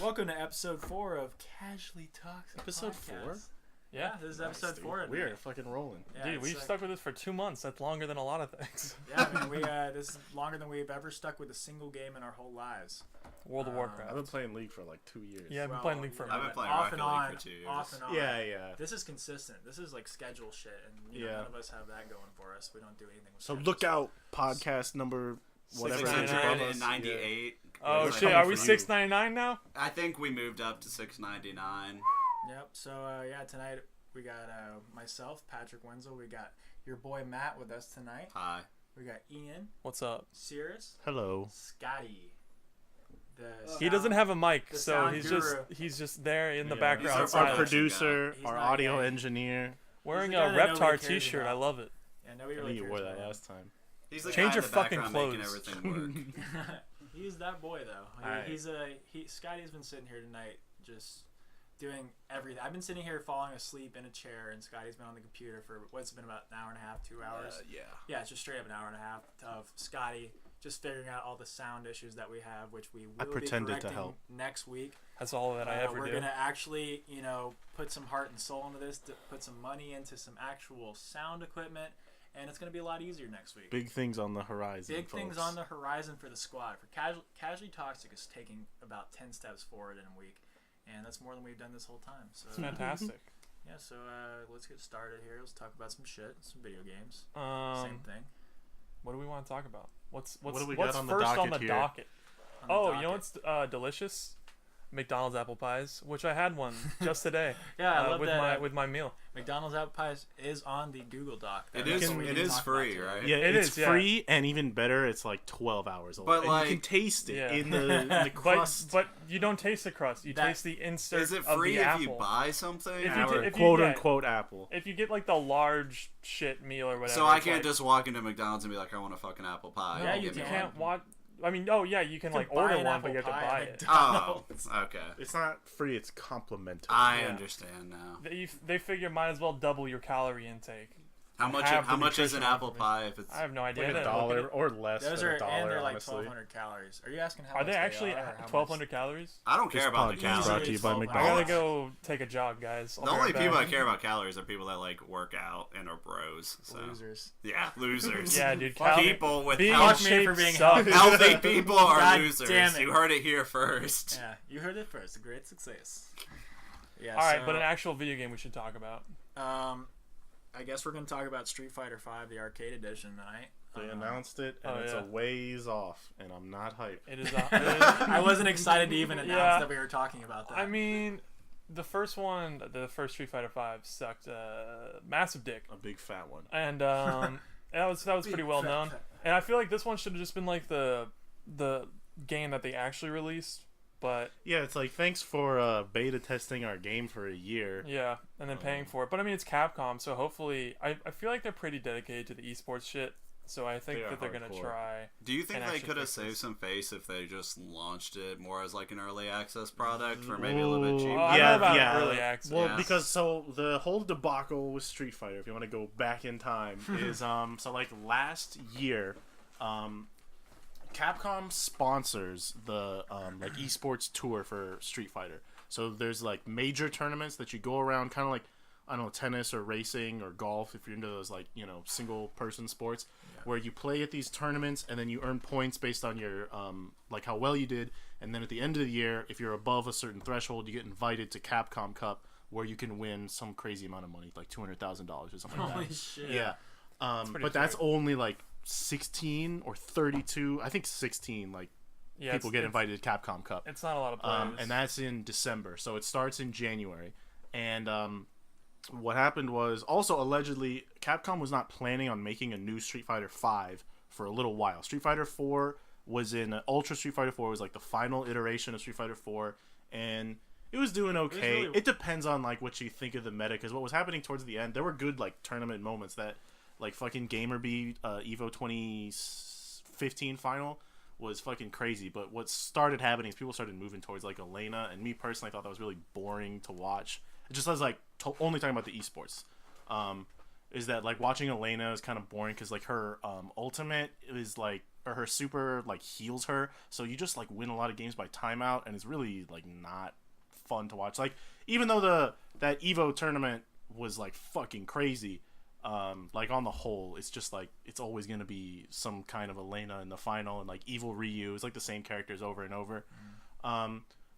Welcome to episode 4 of Casually Toxic Episode Podcast. 4? Yeah, this is episode 4. We're fucking rolling. Yeah, Dude, we've stuck with this for 2 months. That's longer than a lot of things. Yeah, I mean, this is longer than we've ever stuck with a single game in our whole lives. World of Warcraft. I've been playing League for like 2 years. Yeah, I've been playing League for a I've been minute. playing off Rocket and League on, for 2 years. off and on. Yeah. This is consistent. This is like schedule shit, and you know, none of us have that going for us. We don't do anything with So schedule look stuff. out, podcast number whatever. 698. Oh It's shit, coming are we for you. $6.99 now? I think we moved up to $6.99. Yep. So yeah, tonight we got myself, Patrick Wenzel. We got your boy Matt with us tonight. Hi. We got Ian, What's up? Cirrus, Hello. Scotty. He doesn't have a mic, the so sound he's just there in the Yeah. background. He's Our silent. producer, He's our not audio gay. engineer. Wearing He's a the guy that nobody Reptar cares t-shirt. about. I love it. Yeah, nobody I really think you cares wore that about him. last time. He's the Change guy your in the fucking background making clothes. everything work. He's that boy though. Alright. Scotty's been sitting here tonight just doing everything. I've been sitting here falling asleep in a chair, and Scotty's been on the computer for what's been about an hour and a half, 2 hours. Yeah, it's just straight up an hour and a half of Scotty just figuring out all the sound issues that we have, which we will be pretended to correcting help. next week. That's all that I ever We're do. gonna actually, put some heart and soul into this, to put some money into some actual sound equipment, and it's gonna be a lot easier next week. Big things on the horizon. Big things folks. on the horizon for the squad. For Casually Toxic is taking about 10 steps forward in a week, and that's more than we've done this whole time. So It's fantastic. yeah, so let's get started here. Let's talk about some shit, some video games. Same thing. What do we want to talk about? What's What do we got what's on the first on docket the here? docket? On the Oh, docket. you know what's delicious? McDonald's apple pies, which I had one just today. Yeah, I love with that. with my meal. McDonald's apple pies is on the Google Doc. It That's is. what we It can is talk free, about today. right? Yeah, It it's is, yeah. free, and even better, it's like 12 hours old. But, and like- you can taste it Yeah. in the crust. But you don't taste the crust. You That- taste the insert Is it of free the if apple. you buy something? If you Our did- if quote yeah. unquote apple. If you get like the large shit meal or whatever. So I it's can't like, just walk into McDonald's and be like, I want a fucking apple pie. Yeah, Give you me You one. can't watch. I mean, oh yeah, you can You like can buy order an one, but apple you have to pie buy at it. Oh, okay. It's not free, it's complimentary. I Yeah. understand now. They figure might as well double your calorie intake. How much? have How the much is an nutritional apple pie if it's? I have no idea. like I a didn't look at dollar it. or less Those than are a dollar, and they're like honestly. 1,200 calories. Are you asking how Are much they actually are, or how much? 1,200 calories? I don't care This about the podcast calories. brought to you by I I McDonald's. gotta go take a jog, guys. I'll The be only right people back. that care about calories are people that like work out and are bros. So Losers. yeah, losers. Yeah, dude. People with being health- Fuck me for shape being sucks. healthy people are God losers. damn it. You heard it here first. Yeah, you heard it first. A great success. Yeah. All right, so, but an actual video game we should talk about. I guess we're gonna talk about Street Fighter V, the arcade edition tonight. They announced it, and Oh, it's yeah. a ways off, and I'm not hyped. It is. I wasn't excited to even announce Yeah. that we were talking about that. I mean, the first one, the first Street Fighter V sucked. Massive dick, A big fat one. and that was pretty well known. And I feel like this one should have just been like the game that they actually released. But Yeah, it's like, thanks for beta testing our game for a year. yeah, and then paying for it. But I mean, it's Capcom, so hopefully, I feel like they're pretty dedicated to the esports shit. So I think They are that they're gonna hardcore. try. Do you think And they actually could have fix saved this. some face if they just launched it more as like an early access product for maybe a little bit Ooh, cheaper? I don't know about early access. Well, Yeah. because so the whole debacle with Street Fighter, if you want to go back in time, is so like last year, Capcom sponsors the like esports tour for Street Fighter. So there's like major tournaments that you go around, kind of like, I don't know, tennis or racing or golf, if you're into those like, single person sports, where you play at these tournaments and then you earn points based on your like how well you did, and then at the end of the year, if you're above a certain threshold, you get invited to Capcom Cup, where you can win some crazy amount of money, like $200,000 or something like Holy that. shit. Yeah. pretty But that's sweet. only like 16 or 32, I think 16 like Yeah, people get invited to Capcom Cup. It's not a lot of players. And that's in December, so it starts in January. And what happened was, also allegedly, Capcom was not planning on making a new Street Fighter V for a little while. Street Fighter 4 was in Ultra Street Fighter 4 was like the final iteration of Street Fighter 4, and it was doing okay. really- It depends on like what you think of the meta, because what was happening towards the end, there were good like tournament moments that like fucking Gamerby Evo 2015 final was fucking crazy. But what started happening is people started moving towards like Elena, and me personally, I thought that was really boring to watch. It just was like only talking about the esports. Is that like watching Elena is kind of boring because like her ultimate is like or her super like heals her, so you just like win a lot of games by timeout, and it's really like not fun to watch. Like even though that Evo tournament was like fucking crazy, like on the whole, it's just like it's always gonna be some kind of Elena in the final, and like Evil Ryu is like the same characters over and over.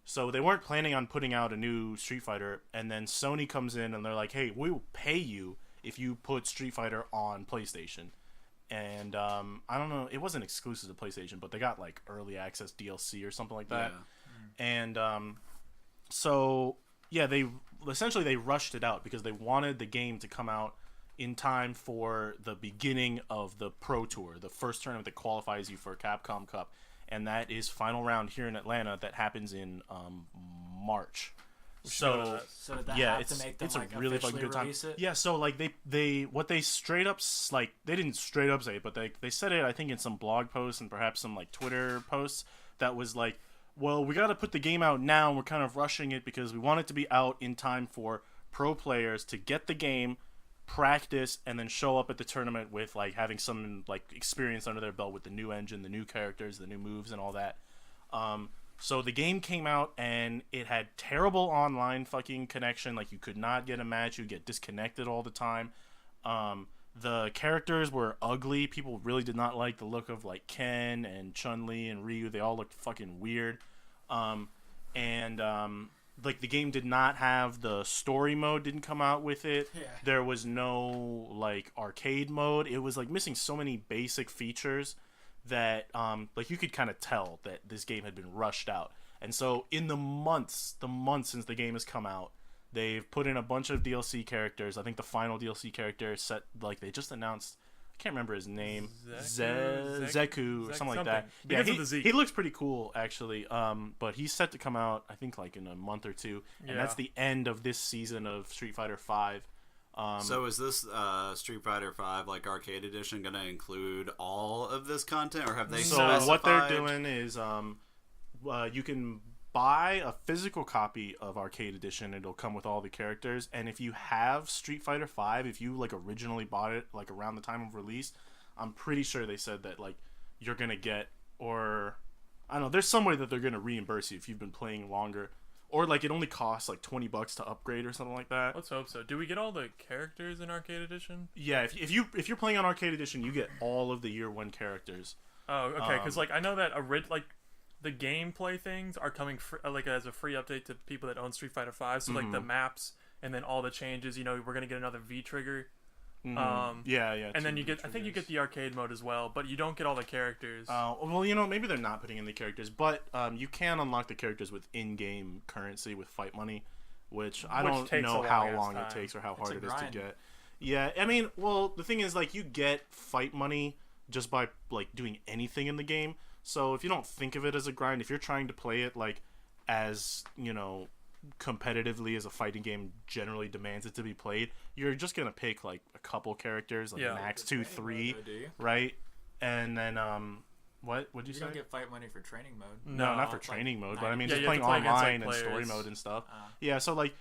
So they weren't planning on putting out a new Street Fighter, and then Sony comes in and they're like, hey, we will pay you if you put Street Fighter on PlayStation. And I don't know, it wasn't exclusive to PlayStation, but they got like early access DLC or something like that. Yeah. And so yeah, they essentially rushed it out because they wanted the game to come out in time for the beginning of the Pro Tour, the first tournament that qualifies you for Capcom Cup. And that is final round here in Atlanta that happens in March. So did that have to make them it's like a really fucking good time. It? Yeah, so like they straight up, like they didn't straight up say it, but they said it I think in some blog posts and perhaps some like Twitter posts that was like, well, we got to put the game out now and we're kind of rushing it because we want it to be out in time for pro players to get the game, practice, and then show up at the tournament with like having some like experience under their belt with the new engine, the new characters, the new moves, and all that. So the game came out and it had terrible online fucking connection. Like you could not get a match, you get disconnected all the time. The characters were ugly. People really did not like the look of like Ken and Chun-Li and Ryu. They all looked fucking weird. Like the game did not have the story mode, didn't come out with it. Yeah. There was no like arcade mode. It was like missing so many basic features that like you could kind of tell that this game had been rushed out. And so in the months since the game has come out, they've put in a bunch of DLC characters. I think the final DLC character set, like they just announced, I can't remember his name, Zeku or something like that. Yeah, he looks pretty cool actually. But he's set to come out I think like in a month or two, and that's the end of this season of Street Fighter V. So is this Street Fighter V like arcade edition going to include all of this content, or have they? So specified? What they're doing is you can buy a physical copy of arcade edition. It'll come with all the characters, and if you have Street Fighter V, if you like originally bought it like around the time of release, I'm pretty sure they said that like you're gonna get, or I don't know, there's some way that they're gonna reimburse you if you've been playing longer. Or like it only costs like $20 to upgrade or something like that. Let's hope so. Do we get all the characters in Arcade Edition? Yeah, if you're playing on Arcade Edition, you get all of the Year 1 characters. Oh, okay. Because like I know that like the gameplay things are coming like as a free update to people that own Street Fighter V. So like the maps and then all the changes. You know, we're gonna get another V trigger. Yeah. And then you get, I think you get the arcade mode as well, but you don't get all the characters. Well, you know, maybe they're not putting in the characters, but you can unlock the characters with in-game currency with fight money, which I don't know how long it takes or how hard it is to get. Yeah, I mean, well, the thing is, like, you get fight money just by like doing anything in the game. So if you don't think of it as a grind, if you're trying to play it like as, you know, competitively as a fighting game generally demands it to be played, you're just gonna pick like a couple characters, like max 2, 3, right? And then what would you say? You don't get fight money for training mode. No, not for training mode, but I mean just playing online and story mode and stuff. Yeah, so like,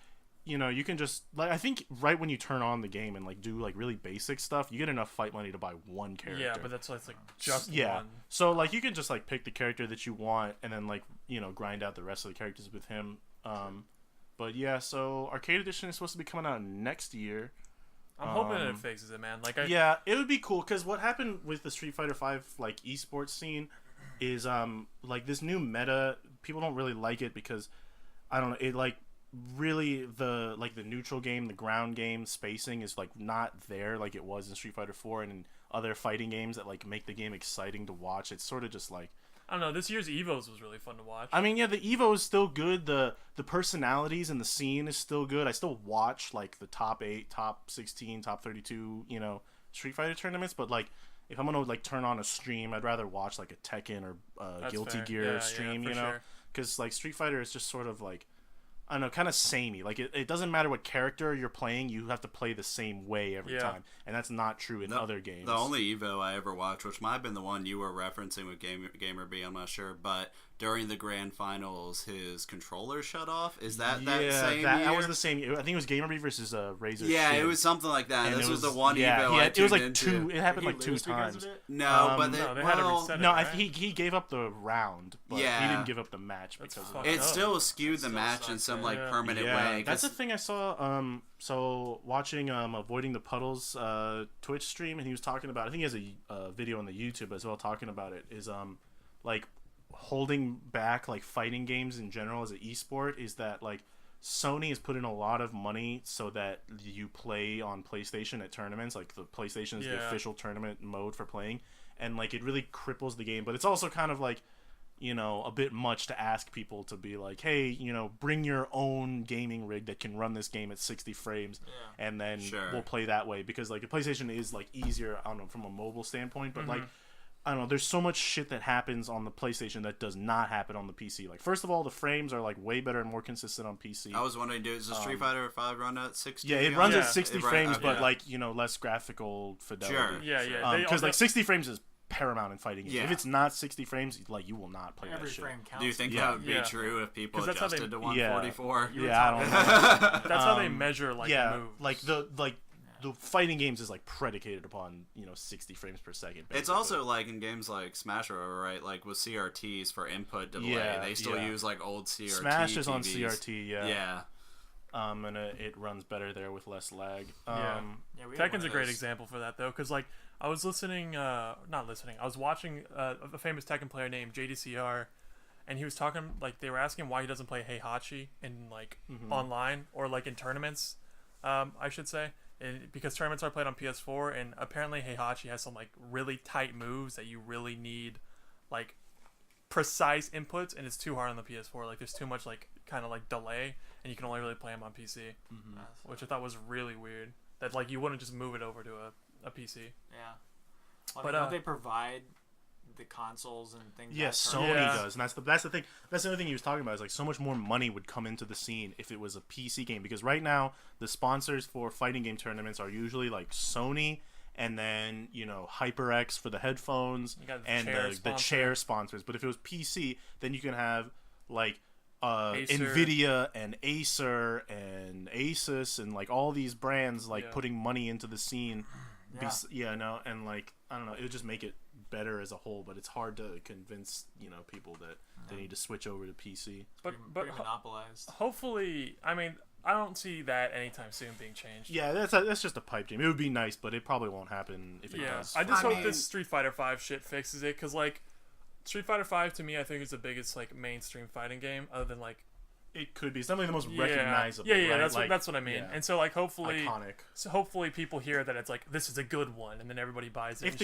you know, you can just like, I think right when you turn on the game and like do like really basic stuff, you get enough fight money to buy one character. Yeah, but that's like just one. So like you can just like pick the character that you want and then like, you know, grind out the rest of the characters with him. But yeah, so Arcade Edition is supposed to be coming out next year. I'm hoping it fixes it, man. Like, yeah, it would be cool because what happened with the Street Fighter V like esports scene is like this new meta. People don't really like it because I don't know. It like really the neutral game, the ground game spacing is like not there like it was in Street Fighter 4 and in other fighting games that like make the game exciting to watch. It's sort of just like, I don't know. This year's Evos was really fun to watch. I mean, yeah, the Evo is still good. The personalities and the scene is still good. I still watch like the top 8, top 16, top 32, you know, Street Fighter tournaments. But like, if I'm gonna like turn on a stream, I'd rather watch like a Tekken or Guilty Gear stream, you know, because like Street Fighter is just sort of like, I don't know, kind of samey. Like it doesn't matter what character you're playing, you have to play the same way every time, and that's not true in other games. The only Evo I ever watched, which might have been the one you were referencing with Gamer B, I'm not sure, but during the grand finals his controller shut off. Is that same year? That was the same year. I think it was Gamerby versus Razor. Yeah, it was something like that. And this was the one Evo it was like two. It happened like 2 times. No, but they had to reset it, right? he gave up the round, but he didn't give up the match because it still skewed the match in some like permanent way. That's the thing I saw. So watching Avoiding the Puddles Twitch stream, and he was talking about. I think he has a video on the YouTube as well talking about it. Is like holding back like fighting games in general as an esport is that like Sony has put in a lot of money so that you play on PlayStation at tournaments. Like the PlayStation is the official tournament mode for playing, and like it really cripples the game. But it's also kind of like, you know, a bit much to ask people to be like, hey, you know, bring your own gaming rig that can run this game at 60 frames, and then we'll play that way, because like the PlayStation is like easier, I don't know, from a mobile standpoint, but like, I don't know, there's so much shit that happens on the PlayStation that does not happen on the PC. Like, first of all, the frames are like way better and more consistent on PC. I was wondering, does the Street Fighter 5 run at 60? Yeah, it runs at 60 frames, but like, you know, less graphical fidelity. Sure. Yeah. Because like 60 frames is paramount in fighting games. If it's not 60 frames, like, you will not play that shit. Frame counts. Do you think that would be true if people adjusted to 144? Yeah, I don't know. That's how they measure like moves. Like the fighting games is like predicated upon, you know, 60 frames per second. Basically. It's also like in games like Smash, right? Like with CRTs for input delay, they still use like old CRT. Smash is TVs. on CRT, yeah. And it runs better there with less lag. Tekken's a great example for that though, because like I was I was watching a famous Tekken player named JDCR, and he was talking, like, they were asking why he doesn't play Heihachi in like online or like in tournaments, I should say. Because tournaments are played on PS4, and apparently Heihachi has some like really tight moves that you really need like precise inputs, and it's too hard on the PS4. Like there's too much like kind of like delay, and you can only really play them on PC, which I thought was really weird. That like you wouldn't just move it over to a PC. Yeah, well, don't they provide the consoles and things? Yes, Sony does, and that's the thing. That's the other thing he was talking about, is like so much more money would come into the scene if it was a PC game, because right now the sponsors for fighting game tournaments are usually like Sony, and then, you know, HyperX for the headphones, and the chair sponsors. But if it was PC, then you can have like Nvidia and Acer and Asus and like all these brands like putting money into the scene. And like, I don't know, it would just make it better as a whole, but it's hard to convince, you know, people that they need to switch over to PC. But monopolized. Hopefully, I mean, I don't see that anytime soon being changed. Yeah, that's just a pipe dream. It would be nice, but it probably won't happen if it does. I just hope this Street Fighter 5 shit fixes it, because like Street Fighter 5 to me, I think is the biggest like mainstream fighting game, other than like it could be. It's definitely the most recognizable. Yeah, right? that's what I mean. Yeah. And so like hopefully iconic. So hopefully people hear that it's like, this is a good one, and then everybody buys it. If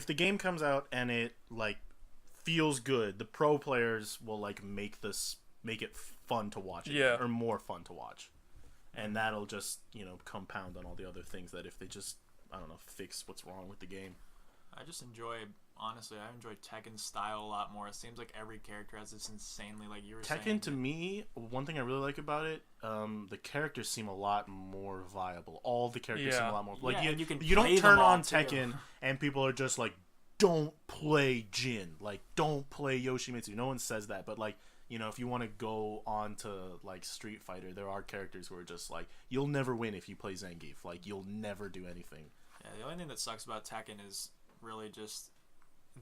the game comes out and it like feels good, the pro players will like make it fun to watch again, or more fun to watch. And that'll just, you know, compound on all the other things that if they just, I don't know, fix what's wrong with the game. Honestly, I enjoy Tekken's style a lot more. It seems like every character has this insanely, like you were saying. Tekken, to me, one thing I really like about it, the characters seem a lot more viable. All the characters seem a lot more... Like, you don't turn on Tekken and people are just like, don't play Jin. Like, don't play Yoshimitsu. No one says that, but like, you know, if you want to go on to like Street Fighter, there are characters who are just like, you'll never win if you play Zangief. Like, you'll never do anything. Yeah, the only thing that sucks about Tekken is really just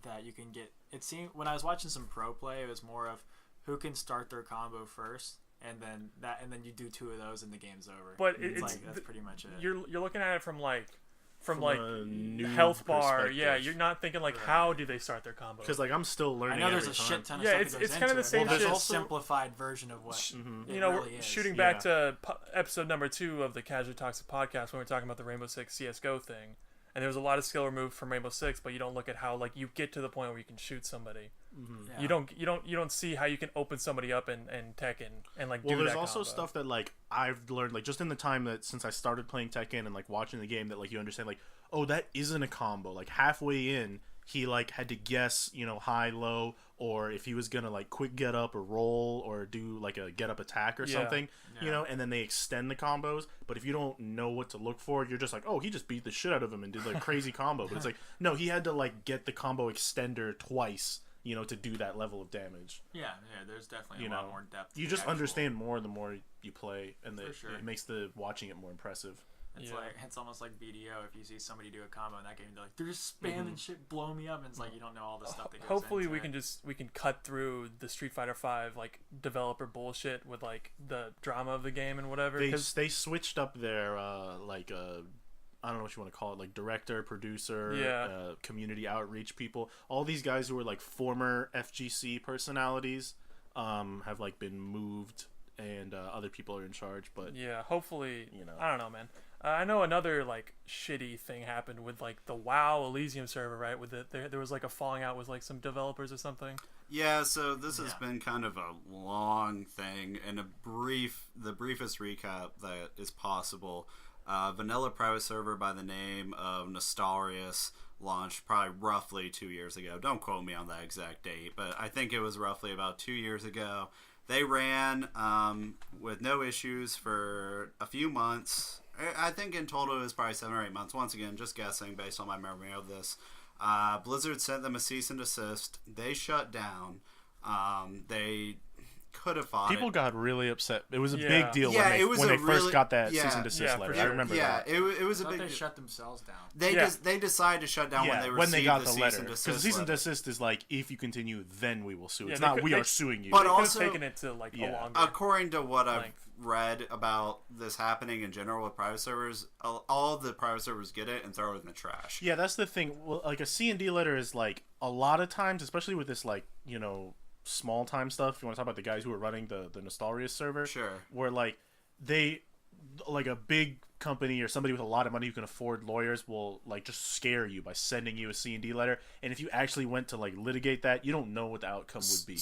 that you can get, it seemed when I was watching some pro play, it was more of who can start their combo first, and then you do 2 of those and the game's over. But it's like that's pretty much it. You're looking at it from health bar. Yeah, you're not thinking like how do they start their combo? Because like I'm still learning. I know there's a shit ton of stuff that goes it's kind of the same shit. There's a simplified version of what you know. Really shooting back to episode number 2 of the Casually Toxic podcast, when we were talking about the Rainbow Six CS:GO thing. And there was a lot of skill removed from Rainbow Six, but you don't look at how like you get to the point where you can shoot somebody. Yeah. You don't see how you can open somebody up in Tekken and like do that. Well, there's also stuff that like I've learned like just in the time that since I started playing Tekken and like watching the game, that like you understand like, oh, that isn't a combo. Like halfway in, he like had to guess, you know, high, low, or if he was gonna like quick get up or roll or do like a get up attack or something, you know, and then they extend the combos. But if you don't know what to look for, you're just like, oh, he just beat the shit out of him and did like crazy combo. But it's like, no, he had to like get the combo extender twice, to do that level of damage. Yeah, there's definitely a lot more depth. You just understand more the more you play, and it makes the watching it more impressive. It's almost like BDO. If you see somebody do a combo in that game, they're just spamming shit, blow me up, and it's like you don't know all the stuff that goes Hopefully into we can cut through the Street Fighter V like developer bullshit with like the drama of the game and whatever. They switched up their I don't know what you want to call it, like director, producer, community outreach people. All these guys who were like former FGC personalities have like been moved, and other people are in charge. But hopefully, I don't know, man. I know another like shitty thing happened with like the WoW Elysium server, right? With there was like a falling out with like some developers or something. Yeah, so this has been kind of a long thing, and the briefest recap that is possible. Vanilla private server by the name of Nostarius launched probably roughly 2 years ago. Don't quote me on that exact date, but I think it was roughly about 2 years ago. They ran with no issues for a few months. I think in total it was probably 7 or 8 months. Once again, just guessing based on my memory of this. Blizzard sent them a cease and desist. They shut down. They could have fought People it. got really upset. It was a big deal when they first got that cease and desist letter. Sure. I remember that. It was a big They shut themselves down. They decided to shut down when they got the letter. Because the cease and desist is like, if you continue, then we will sue. It's they not we are suing you. But they also taken it to like a longer. According to what length. I've read about this happening in general with private servers, all the private servers get it and throw it in the trash. Yeah, that's the thing. Well, like a C&D letter is like a lot of times, especially with this like small time stuff. You want to talk about the guys who are running the Nostarius server? Sure. Where like they like a big company or somebody with a lot of money who can afford lawyers will like just scare you by sending you a C&D letter, and if you actually went to like litigate that, you don't know what the outcome would be.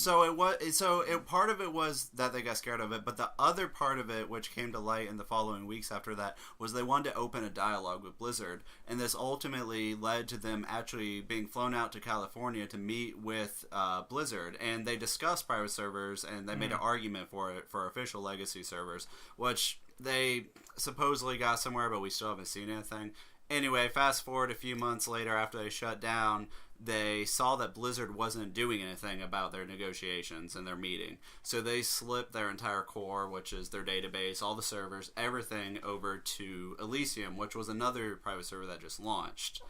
Part of it was that they got scared of it, but the other part of it, which came to light in the following weeks after that, was they wanted to open a dialogue with Blizzard, and this ultimately led to them actually being flown out to California to meet with Blizzard, and they discussed private servers, and they made an argument for it for official legacy servers, which they supposedly got somewhere, but we still haven't seen anything. Anyway, fast forward a few months later after they shut down, they saw that Blizzard wasn't doing anything about their negotiations and their meeting. So they slipped their entire core, which is their database, all the servers, everything over to Elysium, which was another private server that just launched.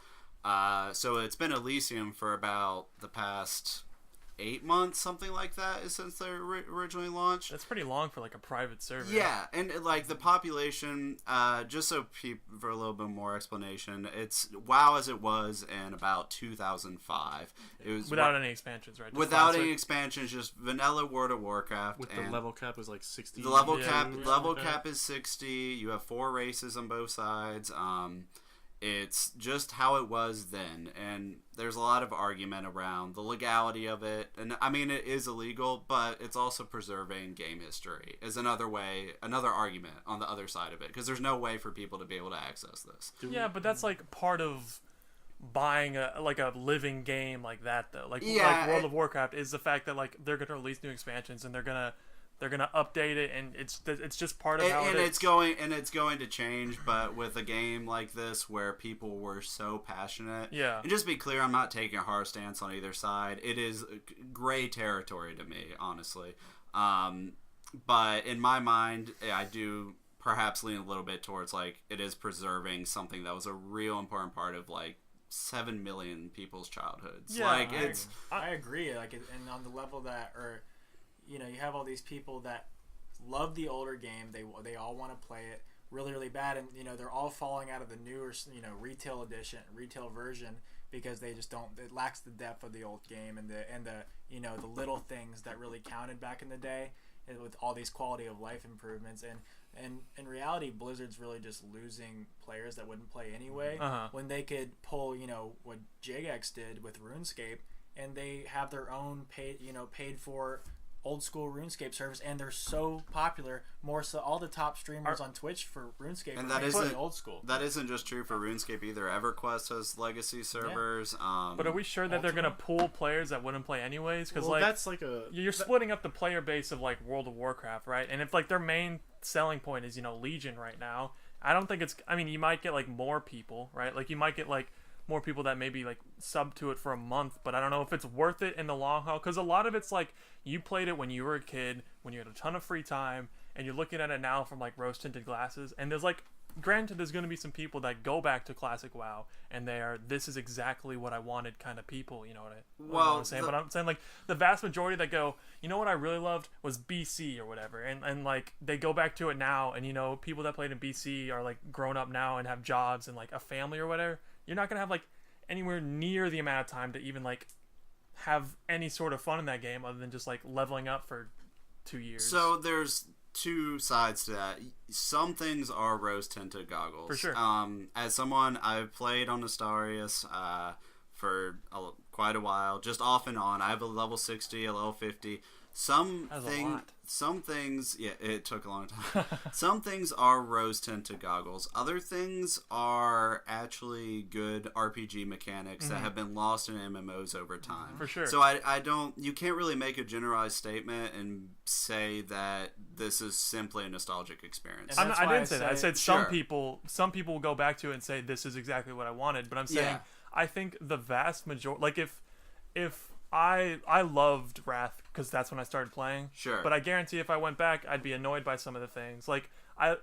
So it's been Elysium for about the past 8 months, something like that, since they originally launched. That's pretty long for like a private server. Yeah, and like the population, just so for a little bit more explanation, it's WoW as it was in about 2005. It was without any expansions, right? Just without any expansions, just vanilla World of Warcraft. With the level cap is like 60. The level cap is 60. You have 4 races on both sides. It's just how it was then, and there's a lot of argument around the legality of it. And I mean, it is illegal, but it's also preserving game history is another argument on the other side of it, because there's no way for people to be able to access this. Yeah, but that's like part of buying a living game like that, though. Like World of Warcraft is the fact that like they're gonna release new expansions and they're gonna update it, and it's just part of how it is. It's going to change, but with a game like this where people were so passionate. Yeah. And just be clear, I'm not taking a hard stance on either side. It is gray territory to me, honestly. But in my mind, I do perhaps lean a little bit towards like it is preserving something that was a real important part of like 7 million people's childhoods. Yeah, like I agree. Like, and on the level that, or you have all these people that love the older game. They all want to play it really, really bad, and they're all falling out of the newer retail version because they just don't. It lacks the depth of the old game and the little things that really counted back in the day, and with all these quality of life improvements. And in reality, Blizzard's really just losing players that wouldn't play anyway when they could pull what Jagex did with RuneScape, and they have their own paid for old school RuneScape servers, and they're so popular. More so, all the top streamers on Twitch for RuneScape and are old school. That isn't just true for RuneScape either. EverQuest has legacy servers. Yeah. But are we sure that they're gonna pull players that wouldn't play anyways? Because that's like you're splitting up the player base of like World of Warcraft, right? And if like their main selling point is Legion right now, I don't think it's. I mean, you might get like more people, right? Like you might get like more people that maybe like sub to it for a month, but I don't know if it's worth it in the long haul, because a lot of it's like you played it when you were a kid, when you had a ton of free time, and you're looking at it now from like rose tinted glasses, and there's like, granted, there's going to be some people that go back to classic WoW and they are, this is exactly what I wanted kind of people, you know what I'm saying? But I'm saying like the vast majority that go, you know what I really loved was BC or whatever, and like they go back to it now, and you know, people that played in BC are like grown up now and have jobs and like a family or whatever. You're not going to have like anywhere near the amount of time to even like have any sort of fun in that game other than just like leveling up for 2 years. So there's two sides to that. Some things are rose tinted goggles. For sure. As someone, I've played on Astarius for quite a while, just off and on. I have a level 60, a level 50. Some things, yeah, it took a long time. Some things are rose tinted goggles. Other things are actually good RPG mechanics that have been lost in MMOs over time. For sure. So I don't, you can't really make a generalized statement and say that this is simply a nostalgic experience. I didn't say that. I said some people will go back to it and say this is exactly what I wanted. But I'm saying I think the vast majority, like if I loved Wrath because that's when I started playing. Sure. But I guarantee if I went back, I'd be annoyed by some of the things. Like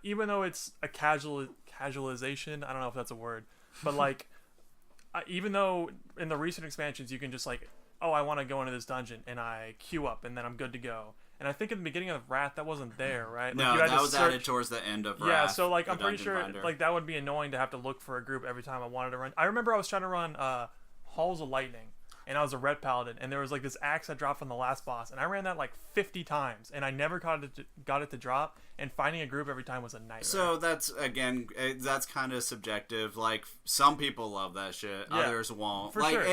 even though it's a casualization, I don't know if that's a word, but like even though in the recent expansions you can just like, oh, I want to go into this dungeon and I queue up and then I'm good to go. And I think in the beginning of Wrath that wasn't there, right? Like, no, that was added towards the end of Wrath. Yeah, so like I'm pretty sure like that would be annoying to have to look for a group every time I wanted to run. I remember I was trying to run Halls of Lightning. And I was a red paladin, and there was like this axe I dropped from the last boss, and I ran that like 50 times, and I never got it to drop. And finding a group every time was a nightmare. So that's kind of subjective. Like some people love that shit, others won't. For like sure.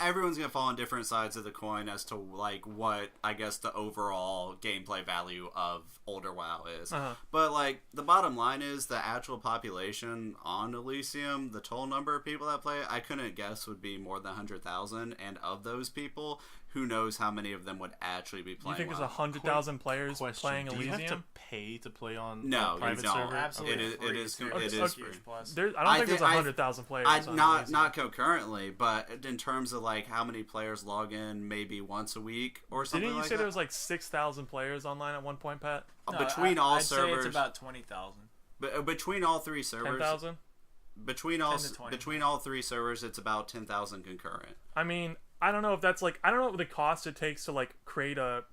Everyone's gonna fall on different sides of the coin as to like what I guess the overall gameplay value of older WoW is. But like the bottom line is the actual population on Elysium, the total number of people that play it, I couldn't guess would be more than 100,000, and of those people, who knows how many of them would actually be playing? You think there's 100,000 players playing Elysium? Do you have to pay to play on no, private server? Absolutely, it is free. I don't think there's 100,000 players. Not concurrently, but in terms of like how many players log in, maybe once a week or something. Didn't you like say that? there was like 6,000 players online at one point, Pat? No, between all I'd servers, say it's about 20,000. Between all three servers, 10,000. Between all three servers, it's about 10,000 concurrent. I mean, I don't know if that's like, I don't know what the cost it takes to like create a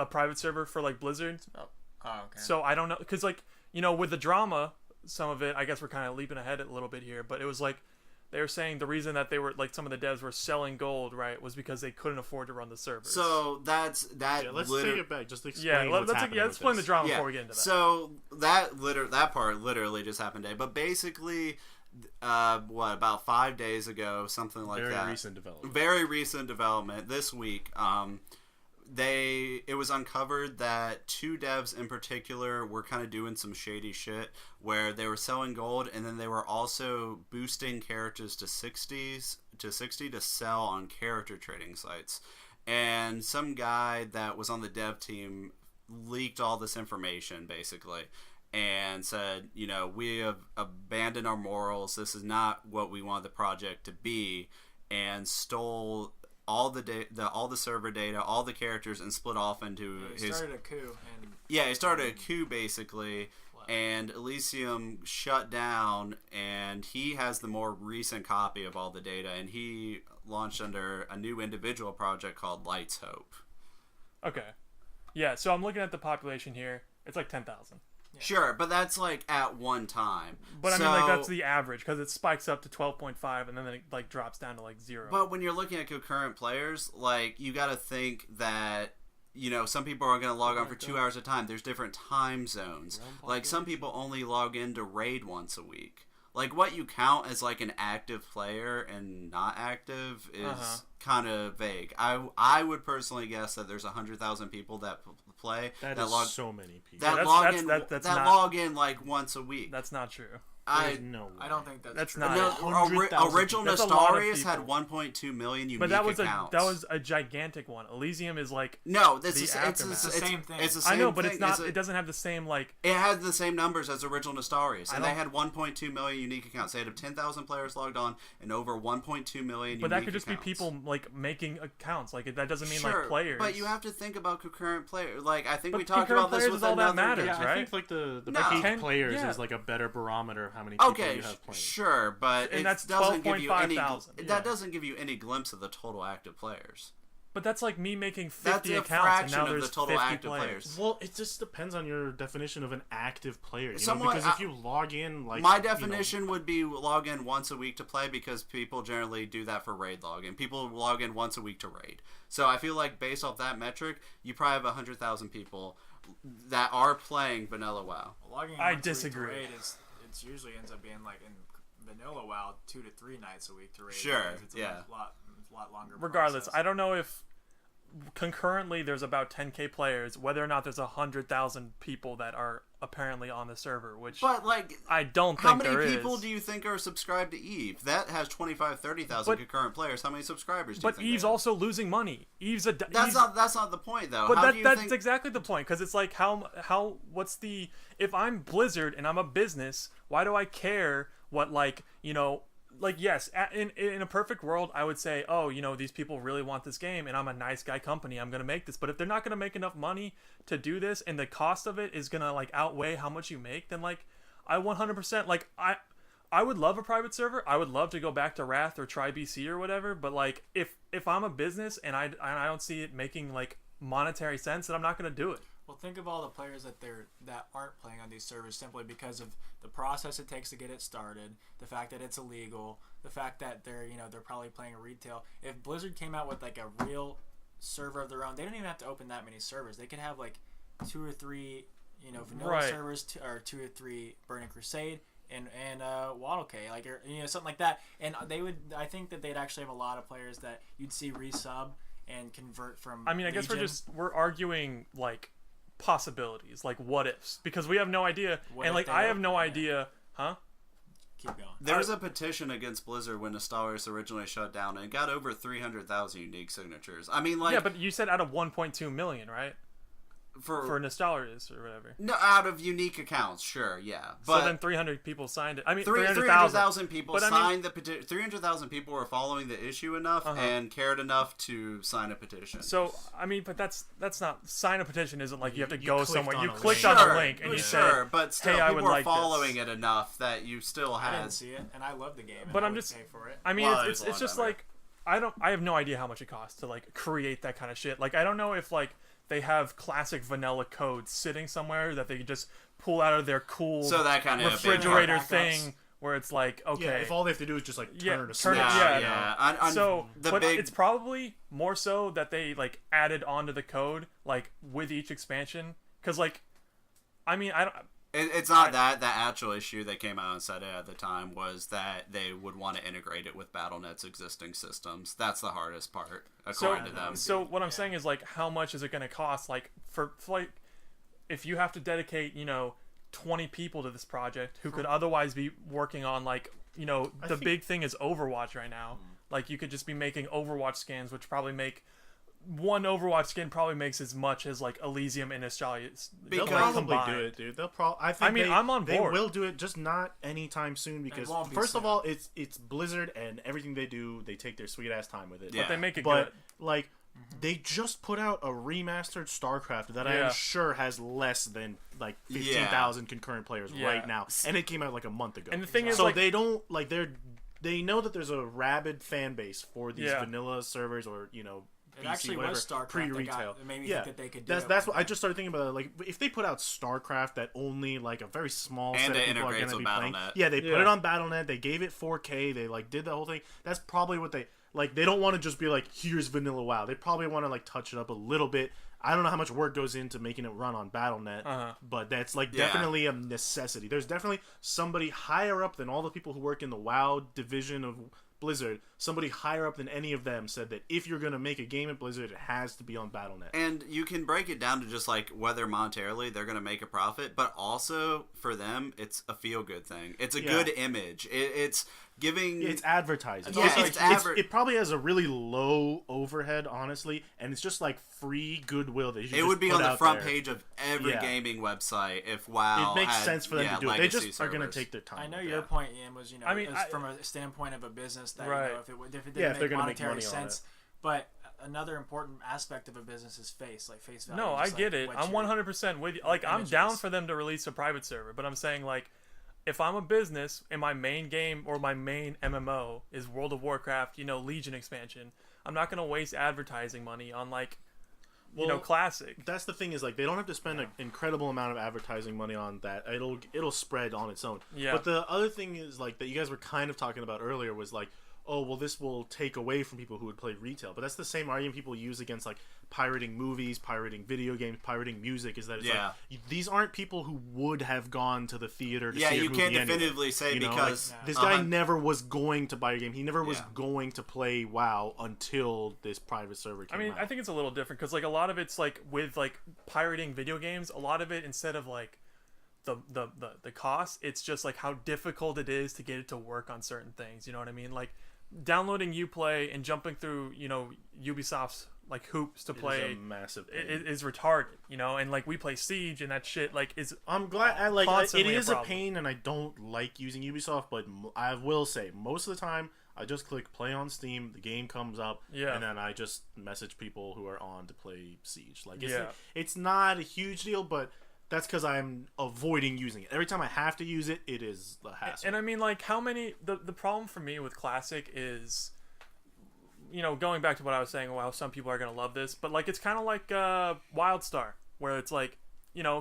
private server for like Blizzard. Oh, okay. So I don't know, because like, you know, with the drama, some of it, I guess we're kind of leaping ahead a little bit here, but it was like they were saying the reason that they were like some of the devs were selling gold, right, was because they couldn't afford to run the servers. So that's that. Yeah, let's take it back. Just explain. Let's explain the drama before we get into that. So that part literally just happened today, but basically. About 5 days ago, something like that. Very recent development this week. It was uncovered that two devs in particular were kind of doing some shady shit where they were selling gold, and then they were also boosting characters to 60 to sell on character trading sites. And some guy that was on the dev team leaked all this information basically. And said, you know, we have abandoned our morals. This is not what we want the project to be, and stole all the server data, all the characters, and split off into He started a coup. He started a coup basically, and Elysium shut down. And he has the more recent copy of all the data, and he launched under a new individual project called Light's Hope. Okay, yeah. So I'm looking at the population here. It's like 10,000. Yeah. Sure, but that's like at one time. But I mean, like that's the average because it spikes up to 12.5 and then it like drops down to like 0. But when you're looking at concurrent players, like you got to think that you know some people are going to log on for 2 hours at a time. There's different time zones. Like some people only log in to raid once a week. Like what you count as like an active player and not active is kind of vague. I would personally guess that there's 100,000 people that play. That is so many people. That log in like once a week. That's not true. I don't think that's not original Nostarius had 1.2 million unique accounts. That was a gigantic one. Elysium is like it's the same thing. It's the same I know, but thing. it's not. It doesn't have the same like. It had the same numbers as original Nostarius, and they had 1.2 million unique accounts. They had 10,000 players logged on and over 1.2 million. But that could just be people like making accounts. Like that doesn't mean like players. But you have to think about concurrent players. Like I think we talked about this with another. That matters, right? I think like the peak players is like a better barometer of how many people you have playing. Sure, but and it doesn't give you any. That doesn't give you any glimpse of the total active players. But that's like me making 50 accounts, and now of there's the total 50 active players. Well, it just depends on your definition of an active player. Because if you log in, like my definition would be log in once a week to play, because people generally do that for raid login. People log in once a week to raid. So I feel like based off that metric, you probably have 100,000 people that are playing Vanilla WoW. Logging in I once disagree. A week to raid it usually ends up being like in Vanilla WoW 2 to 3 nights a week to raid. Sure, it's a lot longer. Regardless, process. I don't know if concurrently there's about 10k players, whether or not there's 100,000 people that are apparently on the server, which I don't think how many there people is. do you think are subscribed to Eve? That has 30,000 concurrent players. How many subscribers do you think? But Eve's also losing money. That's not the point though. But that's exactly the point, because it's like what's the, if I'm Blizzard and I'm a business, why do I care what yes, in a perfect world, I would say, these people really want this game, and I'm a nice guy company, I'm going to make this. But if they're not going to make enough money to do this, and the cost of it is going to, outweigh how much you make, then, I 100%, I would love a private server. I would love to go back to Wrath or try BC or whatever, but, if I'm a business and I don't see it making, monetary sense, then I'm not going to do it. Well, think of all the players that aren't playing on these servers simply because of the process it takes to get it started, the fact that it's illegal, the fact that they're probably playing retail. If Blizzard came out with a real server of their own, they don't even have to open that many servers. They could have 2 or 3 vanilla servers, or 2 or 3 Burning Crusade and Waddle K, something like that. And I think that they'd actually have a lot of players that you'd see resub and convert from. I mean, I guess we're arguing possibilities, what ifs, because we have no idea, and I have no idea. Keep going. There was a petition against Blizzard when Nostarius originally shut down, and it got over 300,000 unique signatures. I mean, but you said out of 1.2 million, right? For Nostarius or whatever. No, out of unique accounts, sure, yeah. But so then 300 people signed it. I mean, 300,000 people signed the petition. 300,000 people were following the issue enough and cared enough to sign a petition. So, I mean, but that's not, sign a petition isn't you have to go somewhere. You clicked on a link and you said, but still, hey, people are following it enough that you still have. I didn't see it, and I love the game. But I'm just pay for it. I mean, it's just I have no idea how much it costs to create that kind of shit. I don't know if they have classic vanilla code sitting somewhere that they can just pull out of their cool that kind of refrigerator thing where it's okay. Yeah, if all they have to do is just turn it. But it's probably more so that they added onto the code with each expansion, because I mean, I don't. It's not that. The actual issue they came out and said it at the time was that they would want to integrate it with Battle.net's existing systems. That's the hardest part, according to them. So what I'm saying is, how much is it going to cost? For if you have to dedicate, 20 people to this project who could otherwise be working on, big thing is Overwatch right now. You could just be making Overwatch skins, which probably make... One Overwatch skin probably makes as much as Elysium and Nostarius. They'll probably do it, dude. I'm on board. They will do it, just not anytime soon, because first of all, it's Blizzard, and everything they do, they take their sweet ass time with it. Yeah. But they make it good. They just put out a remastered StarCraft that I am sure has less than 15,000 concurrent players right now, and it came out a month ago. And the thing is, so they don't they know that there's a rabid fan base for these vanilla servers, or It actually was StarCraft pre-retail. That made me think that they could do that's what I just started thinking about. If they put out StarCraft that only a very small set of people are going to be playing. Yeah, they put it on Battle.net. They gave it 4K. They did the whole thing. That's probably what they They don't want to just be here's vanilla WoW. They probably want to touch it up a little bit. I don't know how much work goes into making it run on Battle.net, but that's definitely a necessity. There's definitely somebody higher up than all the people who work in the WoW division of Blizzard, somebody higher up than any of them said that if you're going to make a game at Blizzard, it has to be on Battle.net. And you can break it down to just like whether monetarily they're going to make a profit, but also for them, it's a feel-good thing. It's a good image. It's giving... It's advertising. It probably has a really low overhead, honestly, and it's just like free goodwill that you It would be on the front page of every gaming website if WoW It makes sense for them to do it. They just are going to take their time. I know your point, Ian, was, from a standpoint of a business that, if it didn't make monetary sense. But another important aspect of a business is face value. No, I get it. I'm 100% with you. Like, I'm down for them to release a private server, but I'm saying, like, if I'm a business and my main game or my main MMO is World of Warcraft, Legion expansion, I'm not going to waste advertising money on, like, Classic. That's the thing is, like, they don't have to spend an incredible amount of advertising money on that. It'll spread on its own. Yeah. But the other thing is, like, that you guys were kind of talking about earlier was, like, oh, well, this will take away from people who would play retail. But that's the same argument people use against, like, pirating movies, pirating video games, pirating music, is that it's like, these aren't people who would have gone to the theater to see a movie. Yeah, you can't definitively say because... Like, this guy never was going to buy a game. He never was going to play WoW until this private server came out. I think it's a little different because, like, a lot of it's, like, with, like, pirating video games, a lot of it, instead of, like, the cost, it's just, like, how difficult it is to get it to work on certain things. You know what I mean? Like, downloading Uplay and jumping through, Ubisoft's like hoops to play is a massive thing. It is retarded, and like we play Siege and that shit like is. I'm glad it is a pain and I don't like using Ubisoft, but I will say most of the time I just click play on Steam, the game comes up, and then I just message people who are on to play Siege. Like it's not a huge deal, but that's because I'm avoiding using it. Every time I have to use it, it is a hassle. And I mean, like, how many... The problem for me with Classic is, going back to what I was saying, wow, some people are going to love this, but, like, it's kind of like WildStar, where it's like,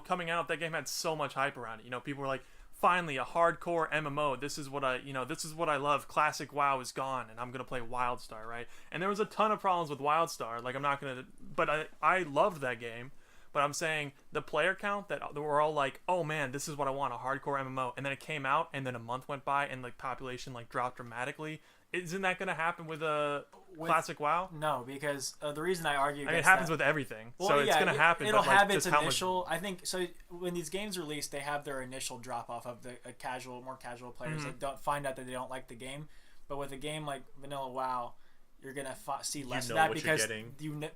coming out, that game had so much hype around it. People were like, finally, a hardcore MMO. This is what I love. Classic WoW is gone, and I'm going to play WildStar, right? And there was a ton of problems with WildStar. Like, I'm not going to... But I loved that game. But I'm saying the player count that were all like, oh man, this is what I want, a hardcore MMO. And then it came out and then a month went by and like population like dropped dramatically. Isn't that going to happen with Classic WoW? No, because the reason I argue it happens with everything. Well, so it's going to happen. It'll have its initial, I think, so when these games release, they have their initial drop off of the more casual players that don't find out that they don't like the game. But with a game like Vanilla WoW, you're going to see less of that because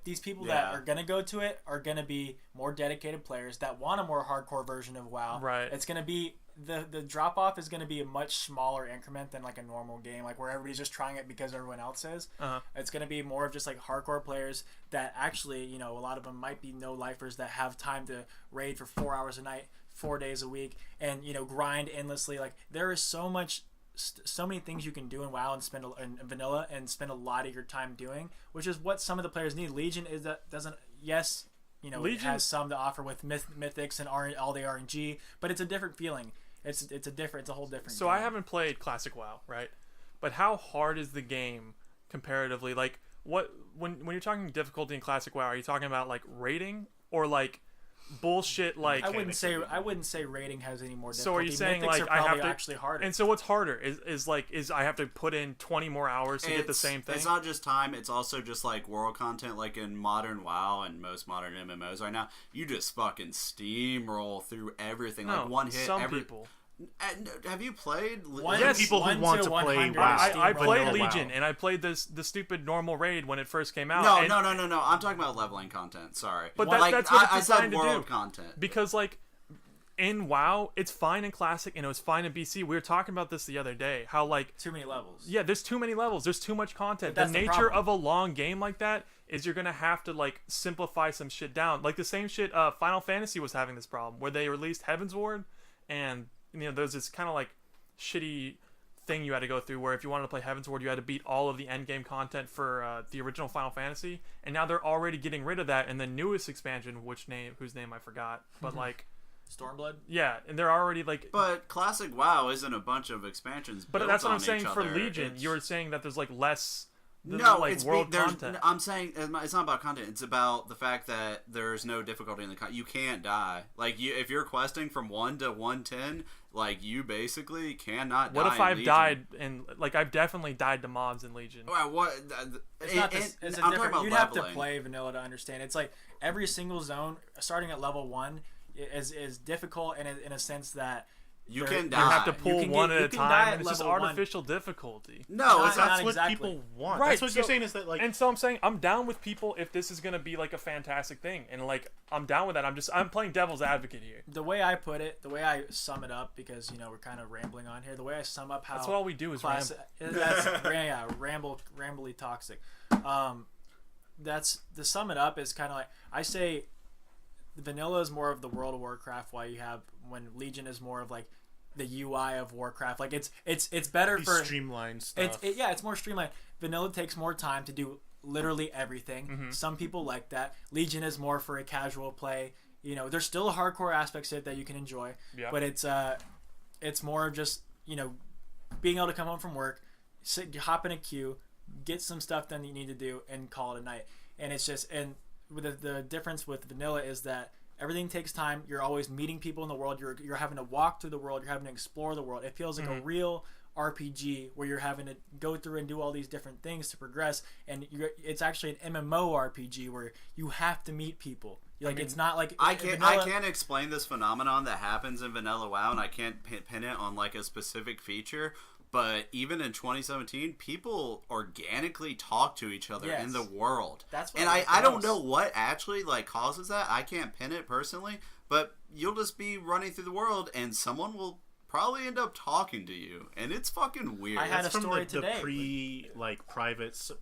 these people that are going to go to it are going to be more dedicated players that want a more hardcore version of WoW. Right. It's going to be, the drop-off is going to be a much smaller increment than like a normal game, like where everybody's just trying it because everyone else is. It's going to be more of just like hardcore players that actually, a lot of them might be no-lifers that have time to raid for 4 hours a night, 4 days a week, and, grind endlessly. Like, there is so many things you can do in WoW and spend in vanilla and spend a lot of your time doing, which is what some of the players need. Legion doesn't Legion has some to offer with mythics and all the RNG, but it's a different feeling. It's a whole different. So game. I haven't played Classic WoW, right? But how hard is the game comparatively? Like, what when you're talking difficulty in Classic WoW, are you talking about like rating or like bullshit? Like, I wouldn't say rating has any more difficulty. So are you saying Mythics like are I have to actually harder? And so what's harder is I have to put in 20 more hours to get the same thing? It's not just time, it's also just like world content. Like in modern WoW and most modern MMOs right now, you just fucking steamroll through everything. Like one hit. Some people. Have you played? Yes, people who want to play WoW. I played Legion, and I played the stupid normal raid when it first came out. No. I'm talking about leveling content. Sorry, but that's what it's designed to do. World content. Because like in WoW, it's fine in Classic, and it was fine in BC. We were talking about this the other day. How like too many levels. Yeah, there's too many levels. There's too much content. The nature of a long game like that is you're gonna have to like simplify some shit down. Like the same shit. Final Fantasy was having this problem where they released Heaven's Ward and. There's this kind of like shitty thing you had to go through where if you wanted to play Heaven's Ward, you had to beat all of the endgame content for the original Final Fantasy, and now they're already getting rid of that in the newest expansion, whose name I forgot, but like Stormblood. Yeah, and they're already like. But Classic WoW isn't a bunch of expansions. But that's what I'm saying for Legion. You were saying that there's like less world content. I'm saying it's not about content. It's about the fact that there's no difficulty in the content. You can't die. Like if you're questing from 1 to 110, like you basically cannot die. What if I've died I've definitely died to mobs in Legion? Well, what? It's not this. It's a different. You'd have to play vanilla to understand. It's like every single zone starting at level 1 is difficult in a sense that. You can die. You have to pull one at a time, and it's just artificial difficulty. No, that's what people want. Right. That's what you're saying is that And so I'm saying I'm down with people if this is gonna be like a fantastic thing, and like I'm down with that. I'm playing devil's advocate here. The way I put it, the way I sum it up, because we're kind of rambling on here. The way I sum up how that's what all we do is ramble. That's rambly toxic. That's the sum it up is kind of like I say. Vanilla is more of the World of Warcraft, while you have when Legion is more of like the UI of Warcraft. Like it's better for streamlined stuff. It's more streamlined. Vanilla takes more time to do literally everything. Mm-hmm. Some people like that. Legion is more for a casual play. There's still hardcore aspects to it that you can enjoy, but it's more of just being able to come home from work, hop in a queue, get some stuff done that you need to do, and call it a night. And it's just the difference with vanilla is that everything takes time. You're always meeting people in the world. You're having to walk through the world. You're having to explore the world. It feels like a real RPG where you're having to go through and do all these different things to progress. And it's actually an MMO RPG where you have to meet people. It's not like I can't explain this phenomenon that happens in Vanilla WoW, and I can't pin it on like a specific feature. But even in 2017, people organically talk to each other in the world. That's what and I don't know what actually like causes that. I can't pin it personally, but you'll just be running through the world and someone will probably end up talking to you, and it's fucking weird. I had a story today. The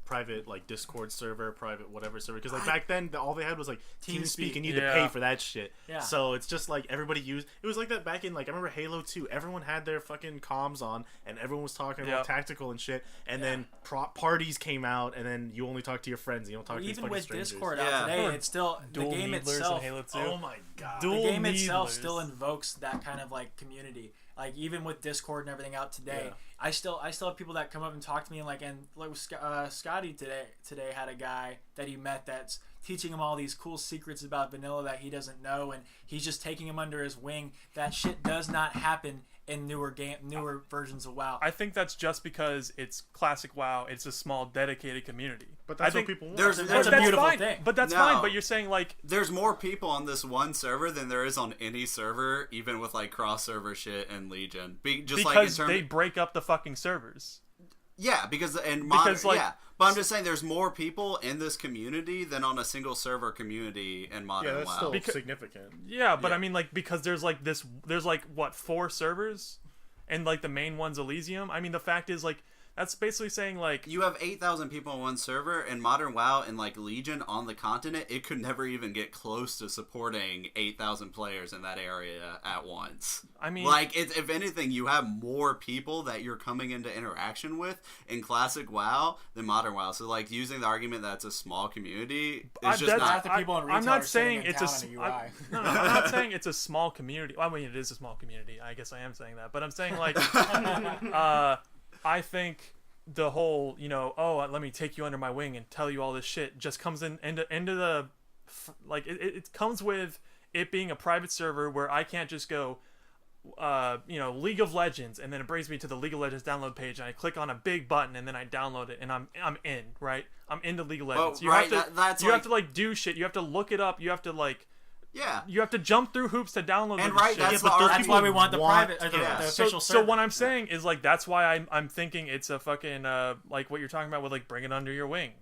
private like Discord server, private whatever server, because like back then all they had was like TeamSpeak, and you had to pay for that shit. Yeah. So it's just like everybody used. It was like that back in like I remember Halo 2. Everyone had their fucking comms on, and everyone was talking about tactical and shit. And then parties came out, and then you only talk to your friends. You don't talk to these fucking strangers. Even with Discord out today, it's still the game itself. In Halo 2. Oh my god. The game itself still invokes that kind of like community. Like even with Discord and everything out today, I still have people that come up and talk to me and Scotty today had a guy that he met that's teaching him all these cool secrets about vanilla that he doesn't know, and he's just taking him under his wing. That shit does not happen in newer versions of WoW. I think that's just because it's classic WoW. It's a small dedicated community. But that's what people want. That's a beautiful thing. But that's fine. But you're saying like there's more people on this one server than there is on any server, even with like cross server shit and Legion. Because they break up the fucking servers. Yeah, but I'm just saying there's more people in this community than on a single server community in modern WoW. Yeah, that's still significant. Yeah, but I mean like because there's like 4 servers, and like the main one's Elysium. I mean the fact is like that's basically saying like you have 8,000 people on one server in modern WoW and like Legion on the continent. It could never even get close to supporting 8,000 players in that area at once. I mean, like if anything, you have more people that you're coming into interaction with in classic WoW than modern WoW. So like using the argument that it's a small community is just not. I'm not saying it's I'm not saying it's a small community. Well, I mean, it is a small community. I guess I am saying that, but I'm saying like. I think the whole, let me take you under my wing and tell you all this shit just comes into the, like, it comes with it being a private server where I can't just go, League of Legends, and then it brings me to the League of Legends download page, and I click on a big button, and then I download it, and I'm in, right? I'm into League of Legends. You have to, like, do shit. You have to look it up. You have to, like... Yeah, you have to jump through hoops to download and shit. That's why we want the private, the official server. So what I'm saying is like that's why I'm thinking it's a fucking like what you're talking about with like bring it under your wing.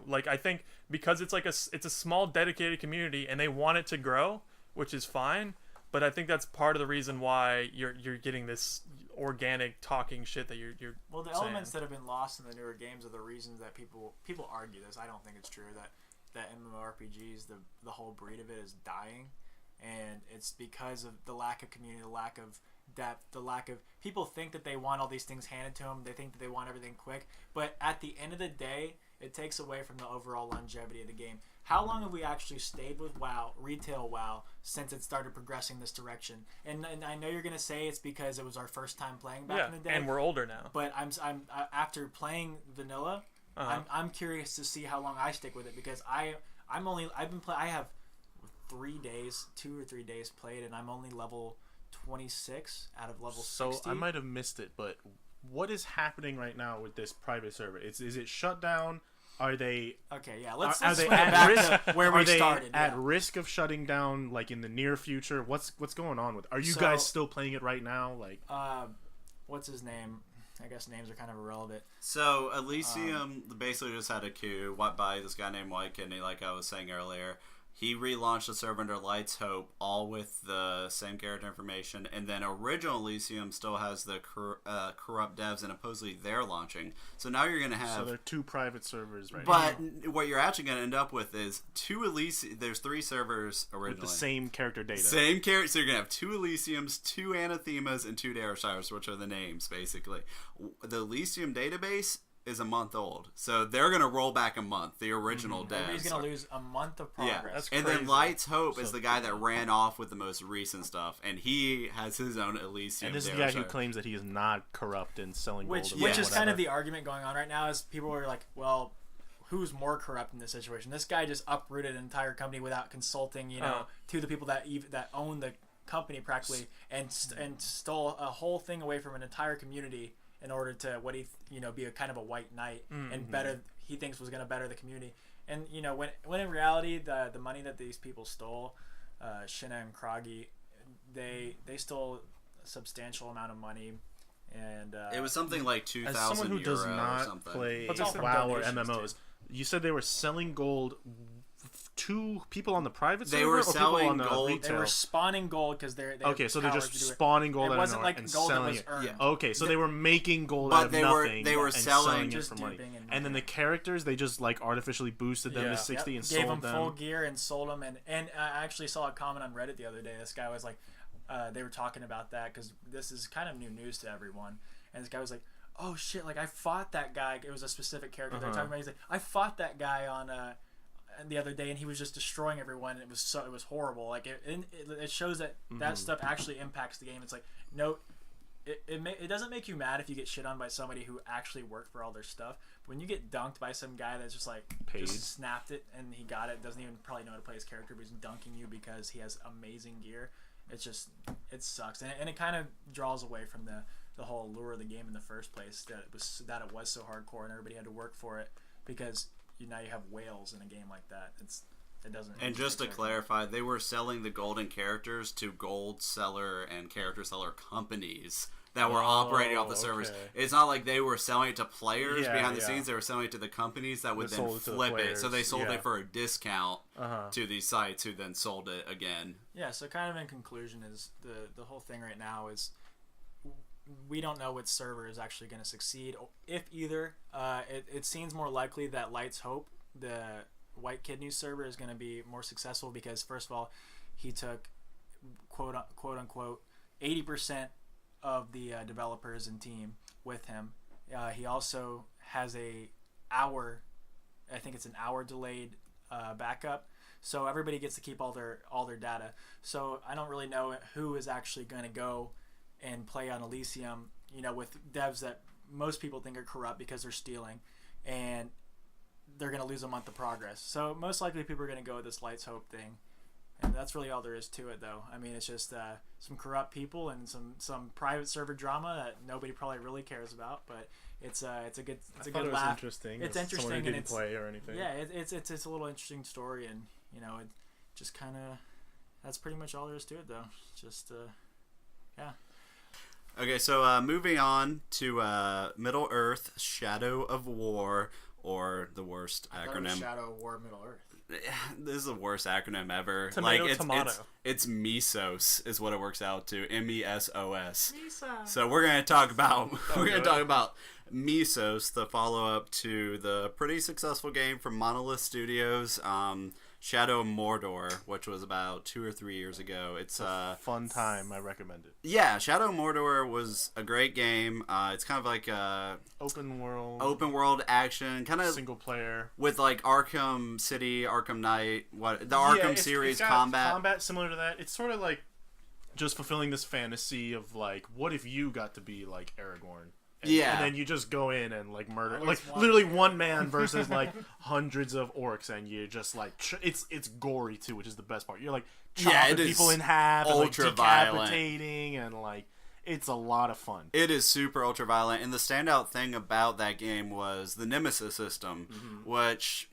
Like I think because it's like it's a small dedicated community and they want it to grow, which is fine. But I think that's part of the reason why you're getting this organic talking shit that you're well, the saying. elements that have been lost in the newer games are the reasons that people argue this. I don't think it's true that MMORPGs, the whole breed of it is dying, and it's because of the lack of community, the lack of depth, the lack of people think that they want all these things handed to them. They think that they want everything quick, but at the end of the day, it takes away from the overall longevity of the game. How long have we actually stayed with WoW, retail WoW, since it started progressing this direction? And I know you're gonna say it's because it was our first time playing back in the day, and we're older now. But I'm after playing vanilla. I'm curious to see how long I stick with it because I have 2 or 3 days played, and I'm only level 26 out of level 60. So I might have missed it, but what is happening right now with this private server? Is it shut down? Are they okay? Yeah, let's are swing they it back to where we started. At risk of shutting down, like in the near future? What's going on with? Are you guys still playing it right now? Like, what's his name? I guess names are kind of irrelevant. So Elysium basically just had a coup by this guy named White Kidney, like I was saying earlier. He relaunched the server under Lights Hope, all with the same character information, and then original Elysium still has the corrupt devs, and supposedly they're launching. So now you're going to have... So there are 2 private servers right now. But what you're actually going to end up with is 2 Elysium... There's 3 servers originally. With the same character data. Same character. So you're going to have 2 Elysiums, 2 Anathemas, and 2 Darishires, which are the names, basically. The Elysium database is a month old, so they're gonna roll back a month. The original devs. He's gonna lose a month of progress. Yeah, that's crazy. And then Lights Hope is the guy that ran off with the most recent stuff, and he has his own Elysium. And this is the guy who claims that he is not corrupt and selling gold. Which is kind of the argument going on right now. Is people are like, well, who's more corrupt in this situation? This guy just uprooted an entire company without consulting, to the people that own the company practically, and stole a whole thing away from an entire community in order to be a kind of a white knight and better he thinks was going to better the community. And when in reality the money that these people stole, Shinna and Kragi, they stole a substantial amount of money, and it was something like 2,000 as someone who euro does not or something. play WoW or MMOs, you said they were selling gold to people on the private server? They were selling on the gold. Retail? They were spawning gold because they're okay. So they're just spawning gold. It wasn't like and gold that selling was it. earned. Yeah. Okay, so they were making gold out of nothing. They were and selling it for money. And then the characters, they just like artificially boosted them to 60 and gave sold them full gear and sold them. And I actually saw a comment on Reddit the other day. This guy was like, they were talking about that because this is kind of new news to everyone. And this guy was like, oh shit, like I fought that guy. It was a specific character they were talking about. He's like, I fought that guy on the other day, and he was just destroying everyone. And it was horrible. Like it shows that that stuff actually impacts the game. It's like it doesn't make you mad if you get shit on by somebody who actually worked for all their stuff. But when you get dunked by some guy that's just like just snapped it and he got it, doesn't even probably know how to play his character, but he's dunking you because he has amazing gear. It sucks, and it kind of draws away from the whole allure of the game in the first place, that it was so hardcore and everybody had to work for it, because now you have whales in a game like that. It doesn't. And just to clarify, they were selling the golden characters to gold seller and character seller companies that were operating off the servers. It's not like they were selling it to players behind the scenes. They were selling it to the companies that would then flip it. So they sold it for a discount to these sites, who then sold it again. Yeah. So kind of in conclusion, is the whole thing right now is we don't know which server is actually going to succeed, if either. It seems more likely that Lights Hope, the White Kidney server, is going to be more successful because, first of all, he took quote unquote 80% of the developers and team with him. He also has I think it's an hour delayed backup, so everybody gets to keep all their data. So I don't really know who is actually going to go and play on Elysium, with devs that most people think are corrupt because they're stealing, and they're going to lose a month of progress. So most likely people are going to go with this Lights Hope thing, and that's really all there is to it, though. I mean, it's just some corrupt people and some private server drama that nobody probably really cares about, but it's a good laugh. Interesting. It's interesting, someone who didn't and play or anything. Yeah, it's a little interesting story, and it just kind of, that's pretty much all there is to it, though. Just yeah. Okay, so moving on to Middle Earth: Shadow of War, or the worst acronym. Shadow of War Middle Earth. This is the worst acronym ever. Tomato. It's Mesos is what it works out to. MESOS. Mesos. So we're gonna talk about Mesos, the follow up to the pretty successful game from Monolith Studios, Shadow of Mordor, which was about 2 or 3 years ago. It's a fun time. I recommend it. Yeah, Shadow of Mordor was a great game. It's kind of like a open world action, kind of single player with like Arkham City, Arkham Knight, Arkham series combat similar to that. It's sort of like just fulfilling this fantasy of like, what if you got to be like Aragorn And then you just go in and like murder, like literally one man versus like hundreds of orcs, and you're just like it's gory too, which is the best part. You're like chopping people in half, and like decapitating, and like it's a lot of fun. It is super ultra violent, and the standout thing about that game was the Nemesis system, which,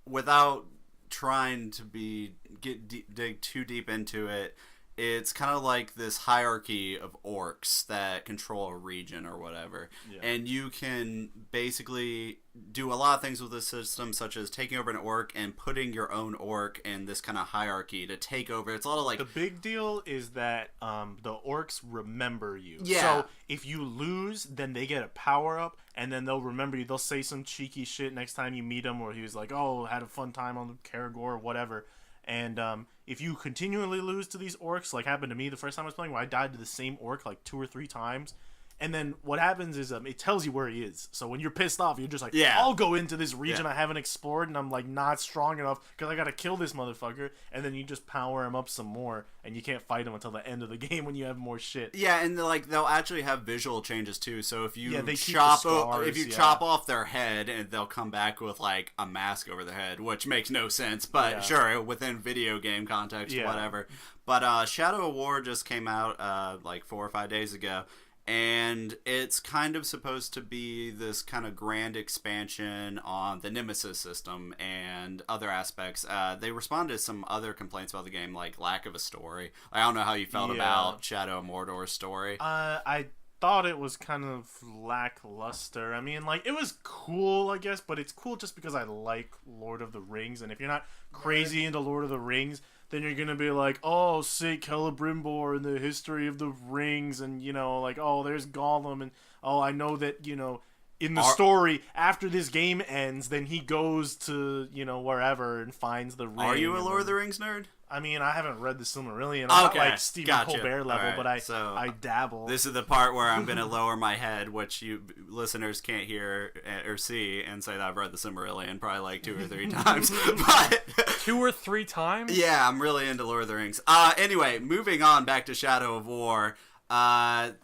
without trying to dig too deep into it, it's kind of like this hierarchy of orcs that control a region or whatever. Yeah. And you can basically do a lot of things with this system, such as taking over an orc and putting your own orc in this kind of hierarchy to take over. It's a lot of like... The big deal is that the orcs remember you. Yeah. So if you lose, then they get a power-up, and then they'll remember you. They'll say some cheeky shit next time you meet them, where he was like, oh, had a fun time on Karagor or whatever. And if you continually lose to these orcs, like happened to me the first time I was playing, where I died to the same orc like 2 or 3 times, and then what happens is it tells you where he is. So when you're pissed off, you're just like, I'll go into this region I haven't explored, and I'm like not strong enough because I gotta kill this motherfucker, and then you just power him up some more, and you can't fight him until the end of the game when you have more shit. Yeah, and like they'll actually have visual changes too. So if you chop off their head, and they'll come back with like a mask over their head, which makes no sense, but sure, within video game context, whatever. But Shadow of War just came out like 4 or 5 days ago. And it's kind of supposed to be this kind of grand expansion on the Nemesis system and other aspects. They responded to some other complaints about the game, like lack of a story. I don't know how you felt about Shadow of Mordor's story. I thought it was kind of lackluster. I mean, like, it was cool, I guess, but it's cool just because I like Lord of the Rings. And if you're not crazy into Lord of the Rings, then you're gonna be like, oh, sick Celebrimbor and the history of the rings, and, you know, like, oh, there's Gollum, and, oh, I know that, you know, in the story, after this game ends, then he goes to, you know, wherever and finds the ring. Are you a Lord of the Rings nerd? I mean, I haven't read the Silmarillion. I'm not like Stephen Colbert level, but I dabble. This is the part where I'm going to lower my head, which you listeners can't hear or see, and say that I've read the Silmarillion probably like 2 or 3 times. But 2 or 3 times? Yeah, I'm really into Lord of the Rings. Anyway, moving on back to Shadow of War, and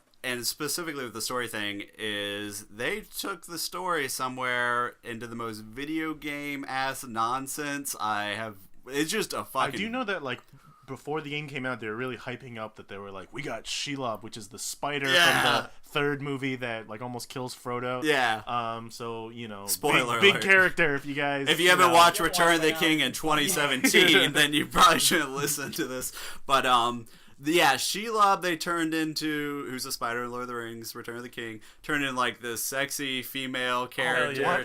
specifically with the story thing, is they took the story somewhere into the most video game-ass nonsense It's just a fucking... I do know that, like, before the game came out, they were really hyping up that they were like, we got Shelob, which is the spider from the 3rd movie that, like, almost kills Frodo. Yeah. So, you know... Spoiler big alert. Character, if you guys... If you haven't watched Return of the King in 2017, then you probably shouldn't listen to this. But, yeah, Shelob they turned into, who's a spider in Lord of the Rings, Return of the King, turned into, like, this sexy female character. What,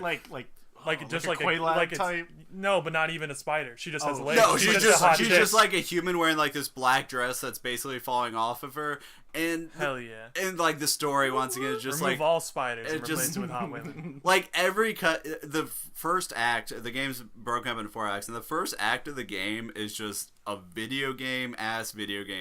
like just a like Quaalude type? No, but not even a spider. She just has legs. No, she's just like a human wearing like this black dress that's basically falling off of her. And hell yeah. And like the story once again is just remove like all spiders and replace it with hot women. Like every the first act, the game's broken up into 4 acts, and the first act of the game is just a video game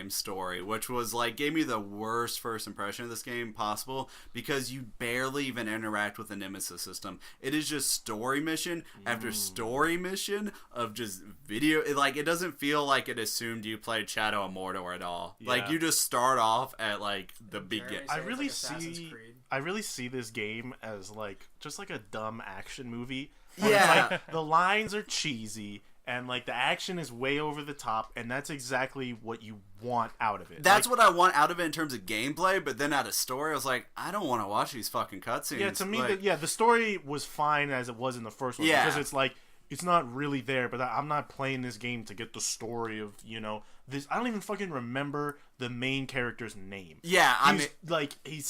story, which was like gave me the worst first impression of this game possible, because you barely even interact with the Nemesis system. It is just story mission after story mission of just video. It doesn't feel like it assumed you played Shadow of Mordor at all. Yeah. Like you just start off at like the beginning. I really see this game as like just like a dumb action movie. Yeah, like, the lines are cheesy and like the action is way over the top, and that's exactly what you want out of it. That's what I want out of it in terms of gameplay, but then out of story, I was like, I don't want to watch these fucking cutscenes. Yeah, to me, the story was fine as it was in the first one, because it's like, it's not really there, but I'm not playing this game to get the story of, you know, this. I don't even fucking remember the main character's name. Yeah, he's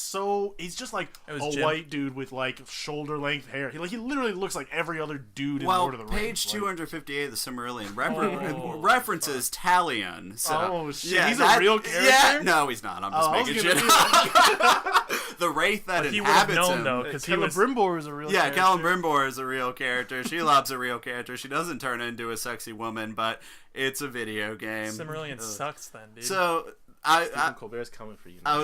just like a Jim. White dude with like shoulder length hair. He literally looks like every other dude in Lord of the Rings. Page 258 of the Silmarillion references Talion. So, he's a real character. Yeah, no, he's not. I'm just making shit up. The wraith that inhabits him. Though, because Celebrimbor is a real character. Yeah, Celebrimbor is a real character. Shelob's a real character. She doesn't turn into a sexy woman, but it's a video game. Silmarillion sucks then, dude. So Stephen Colbert's coming for you. I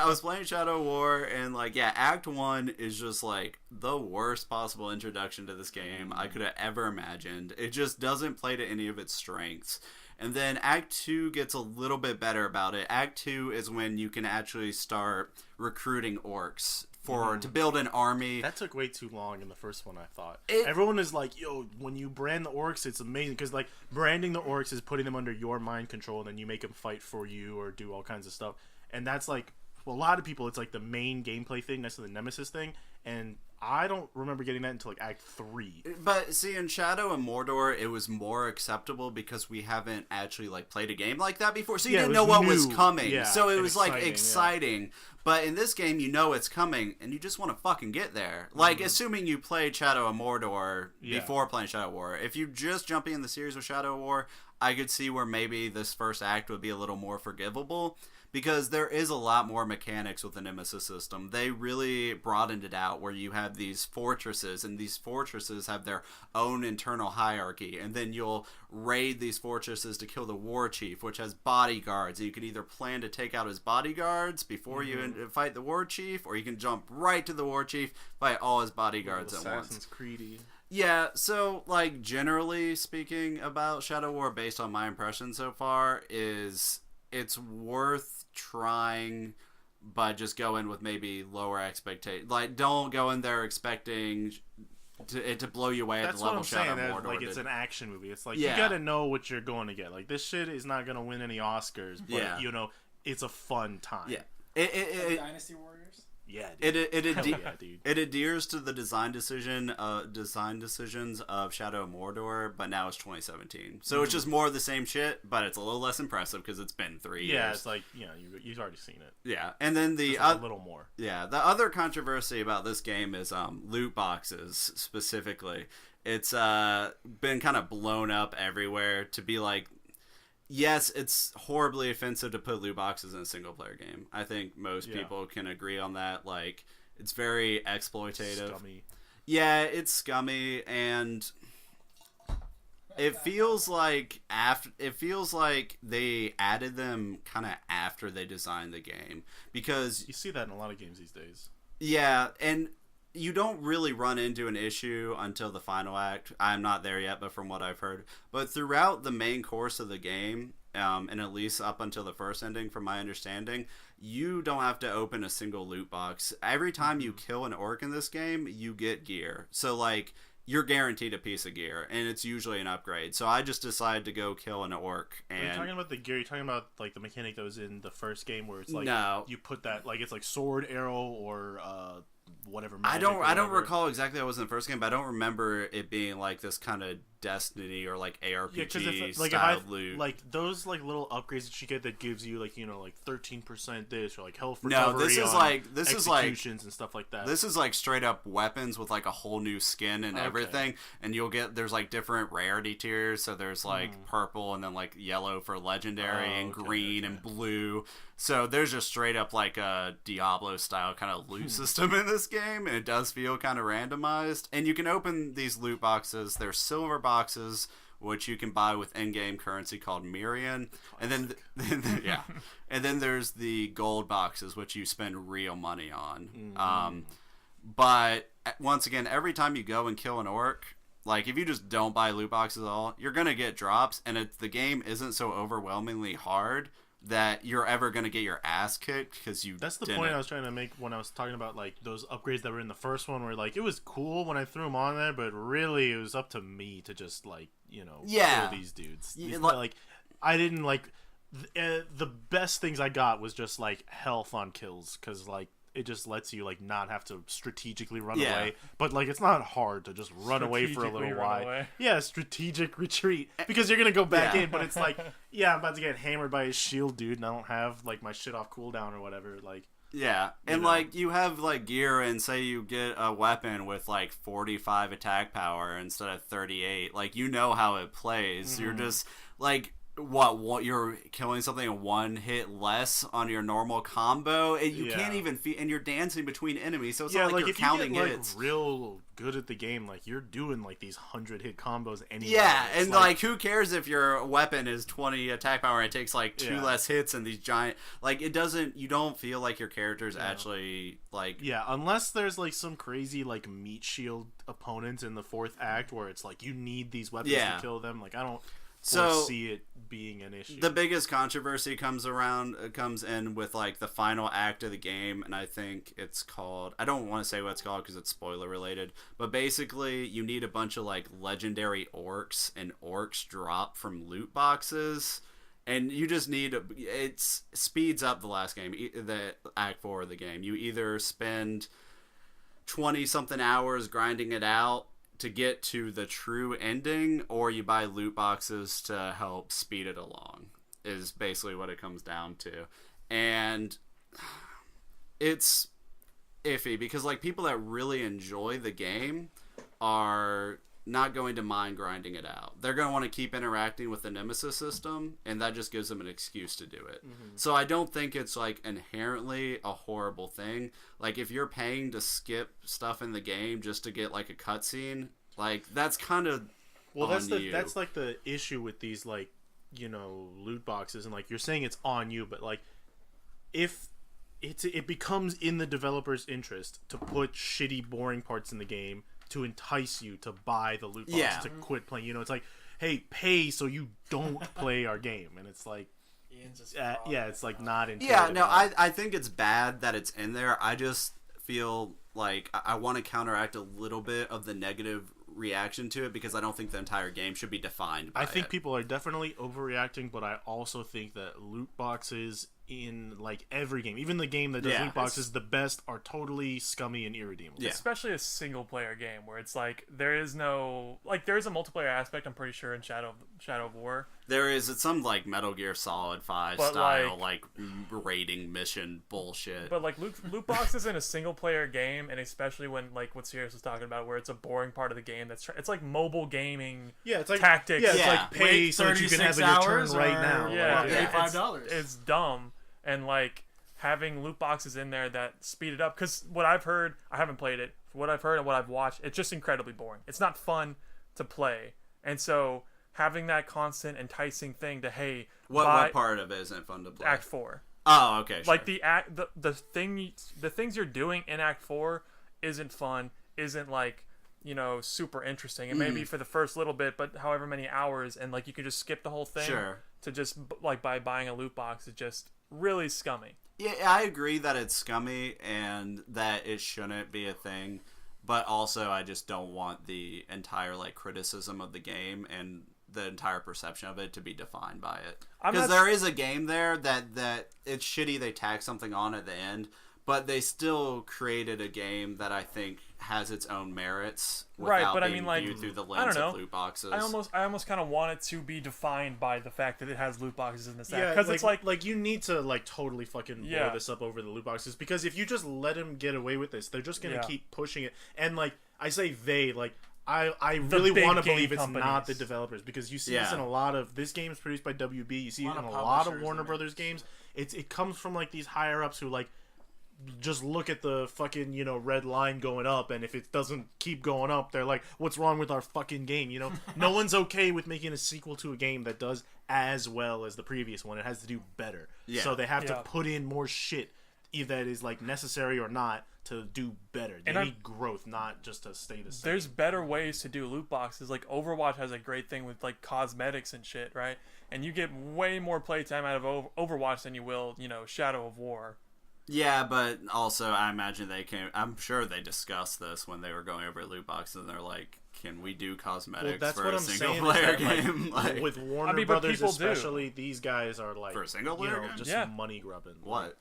was playing Shadow of War, and like, yeah, Act 1 is just like the worst possible introduction to this game I could have ever imagined. It just doesn't play to any of its strengths. And then Act 2 gets a little bit better about it. Act 2 is when you can actually start recruiting orcs to build an army. That took way too long in the first one, I thought. Everyone is like, yo, when you brand the orcs, it's amazing. Because, like, branding the orcs is putting them under your mind control, and then you make them fight for you or do all kinds of stuff. And that's, like, well, a lot of people, it's, like, the main gameplay thing next to the Nemesis thing. And I don't remember getting that until, like, Act 3. But, see, in Shadow and Mordor, it was more acceptable because we haven't actually, like, played a game like that before. So you didn't know what was coming. Yeah, so it was, like, exciting. Yeah. But in this game, you know it's coming, and you just want to fucking get there. Like, assuming you played Shadow of Mordor before playing Shadow War. If you just jumping in the series with Shadow War, I could see where maybe this first act would be a little more forgivable. Because there is a lot more mechanics with the Nemesis system. They really broadened it out where you have these fortresses, and these fortresses have their own internal hierarchy. And then you'll raid these fortresses to kill the war chief, which has bodyguards. And you can either plan to take out his bodyguards before you fight the war chief, or you can jump right to the war chief, fight all his bodyguards at once. Assassin's Creed-y. Yeah, so, like, generally speaking about Shadow War, based on my impression so far, is it's worth trying, but just go in with maybe lower expectations. Like, don't go in there expecting it to blow you away at the level of Shadow Mordor. Like, it's an action movie. It's like, you gotta know what you're going to get. Like, this shit is not gonna win any Oscars, but, you know, it's a fun time. Yeah. Dynasty Warriors? Yeah, dude. It adheres to the design decisions of Shadow of Mordor, but now it's 2017. So it's just more of the same shit, but it's a little less impressive because it's been 3 years. Yeah, it's like, you know, you've already seen it. Yeah, and then a little more. Yeah, the other controversy about this game is loot boxes specifically. It's been kind of blown up everywhere to be like, yes, it's horribly offensive to put loot boxes in a single-player game. I think most people can agree on that. Like, it's very exploitative. Scummy. Yeah, it's scummy, and it feels like they added them kind of after they designed the game, because you see that in a lot of games these days. Yeah, and you don't really run into an issue until the final act. I'm not there yet, but from what I've heard. But throughout the main course of the game, and at least up until the first ending, from my understanding, you don't have to open a single loot box. Every time you kill an orc in this game, you get gear. So, like, you're guaranteed a piece of gear, and it's usually an upgrade. So I just decided to go kill an orc. And are you talking about the gear? You're talking about, like, the mechanic that was in the first game where it's like, you put that, like, it's like sword, arrow, or whatever. I don't recall exactly how it was in the first game, but I don't remember it being like this kind of Destiny or like ARPG style loot. Like those like little upgrades that you get that gives you like, you know, like 13% this or like health recovery. No, this is executions and stuff like that. This is like straight up weapons with like a whole new skin and everything, and there's like different rarity tiers. So there's like purple and then like yellow for legendary and green and blue. So there's just straight up like a Diablo style kind of loot system in this game, and it does feel kind of randomized. And you can open these loot boxes. They're silver boxes, which you can buy with in-game currency called Mirian. And then and then there's the gold boxes, which you spend real money on. But once again, every time you go and kill an orc, like if you just don't buy loot boxes at all, you're gonna get drops, and the game isn't so overwhelmingly hard that you're ever going to get your ass kicked because you That's the point I was trying to make when I was talking about like those upgrades that were in the first one, where like it was cool when I threw them on there, but really it was up to me to just like, you know, kill these dudes. Like I didn't like the best things I got was just like health on kills, because like it just lets you like not have to strategically run away, but like it's not hard to just run away for a little while. Yeah, strategic retreat, because you're gonna go back in, but it's like, I'm about to get hammered by a shield dude, and I don't have like my shit off cooldown or whatever. Like, and like you have like gear, and say you get a weapon with like 45 attack power instead of 38. Like, you know how it plays. You're just like, what you're killing something one hit less on your normal combo, and you can't even and you're dancing between enemies, so it's not like you're counting hits. Like real good at the game, like you're doing like these 100-hit combos anyway. And like who cares if your weapon is 20 attack power and it takes like 2 less hits, and these giant, like, it doesn't, you don't feel like your character's actually like, unless there's like some crazy like meat shield opponents in the 4th act where it's like you need these weapons to kill them. Like, I don't foresee it being an issue. The biggest controversy comes in with like the final act of the game, and I think it's called, I don't want to say what it's called because it's spoiler related, but basically you need a bunch of like legendary orcs, and orcs drop from loot boxes, and you just need it speeds up the last game, the act 4 of the game. You either spend 20 something hours grinding it out to get to the true ending, or you buy loot boxes to help speed it along, is basically what it comes down to. And it's iffy because like people that really enjoy the game are not going to mind grinding it out. They're going to want to keep interacting with the Nemesis system, and that just gives them an excuse to do it. Mm-hmm. So I don't think it's like inherently a horrible thing. Like if you're paying to skip stuff in the game just to get like a cutscene, like that's kind of that's like the issue with these like, you know, loot boxes, and like you're saying it's on you, but like if it becomes in the developer's interest to put shitty boring parts in the game to entice you to buy the loot box to quit playing. You know, it's like, hey, pay so you don't play our game. And it's like, it's like not intuitive. Yeah, no, I think it's bad that it's in there. I just feel like I want to counteract a little bit of the negative reaction to it because I don't think the entire game should be defined by I think people are definitely overreacting, but I also think that loot boxes in like every game, even the game that does loot boxes the best, are totally scummy and irredeemable. Yeah. Especially a single player game where it's like there is a multiplayer aspect, I'm pretty sure, in Shadow of War. There is. It's some like Metal Gear Solid 5 but style like raiding mission bullshit. But like loot boxes in a single player game, and especially when like what Sirius was talking about, where it's a boring part of the game it's like mobile gaming. Yeah, it's like tactics. Yeah, it's like pay so that you can have your turn right now. Yeah, $5. It's dumb. And like having loot boxes in there that speed it up, because what I've heard, I haven't played it, what I've heard and what I've watched, it's just incredibly boring. It's not fun to play, and so having that constant enticing thing to what part of it isn't fun to play? Act 4. Oh, okay. Sure. Like the things you're doing in Act 4 isn't fun, isn't like, you know, super interesting, and maybe for the first little bit, but however many hours, and like you can just skip the whole thing to just like by buying a loot box. It's just really scummy. Yeah, I agree that it's scummy and that it shouldn't be a thing, but also I just don't want the entire like criticism of the game and the entire perception of it to be defined by it. Because there is a game there that it's shitty they tag something on at the end, but they still created a game that I think has its own merits without being viewed through the lens of loot boxes. I almost kind of want it to be defined by the fact that it has loot boxes in this app. Because it's like you need to like totally fucking blow this up over the loot boxes, because if you just let them get away with this, they're just gonna keep pushing it. And like I say, I really want to believe it's not the developers, because you see this in a lot of this game is produced by WB. You see it in a lot of Warner Brothers games. It comes from like these higher ups who like just look at the fucking, you know, red line going up, and if it doesn't keep going up, they're like, what's wrong with our fucking game? You know, no one's okay with making a sequel to a game that does as well as the previous one. It has to do better. So they have to put in more shit, either that is like necessary or not, to do better. They need growth, not just to stay the same. There's better ways to do loot boxes. Like Overwatch has a great thing with like cosmetics and shit, right? And you get way more playtime out of Overwatch than you will, you know, Shadow of War. Yeah, but also I imagine I'm sure they discussed this when they were going over loot boxes, and they're like, can we do cosmetics for a single player game? Like, with Warner Brothers especially, these guys are like, for a single player game? Just money grubbing. What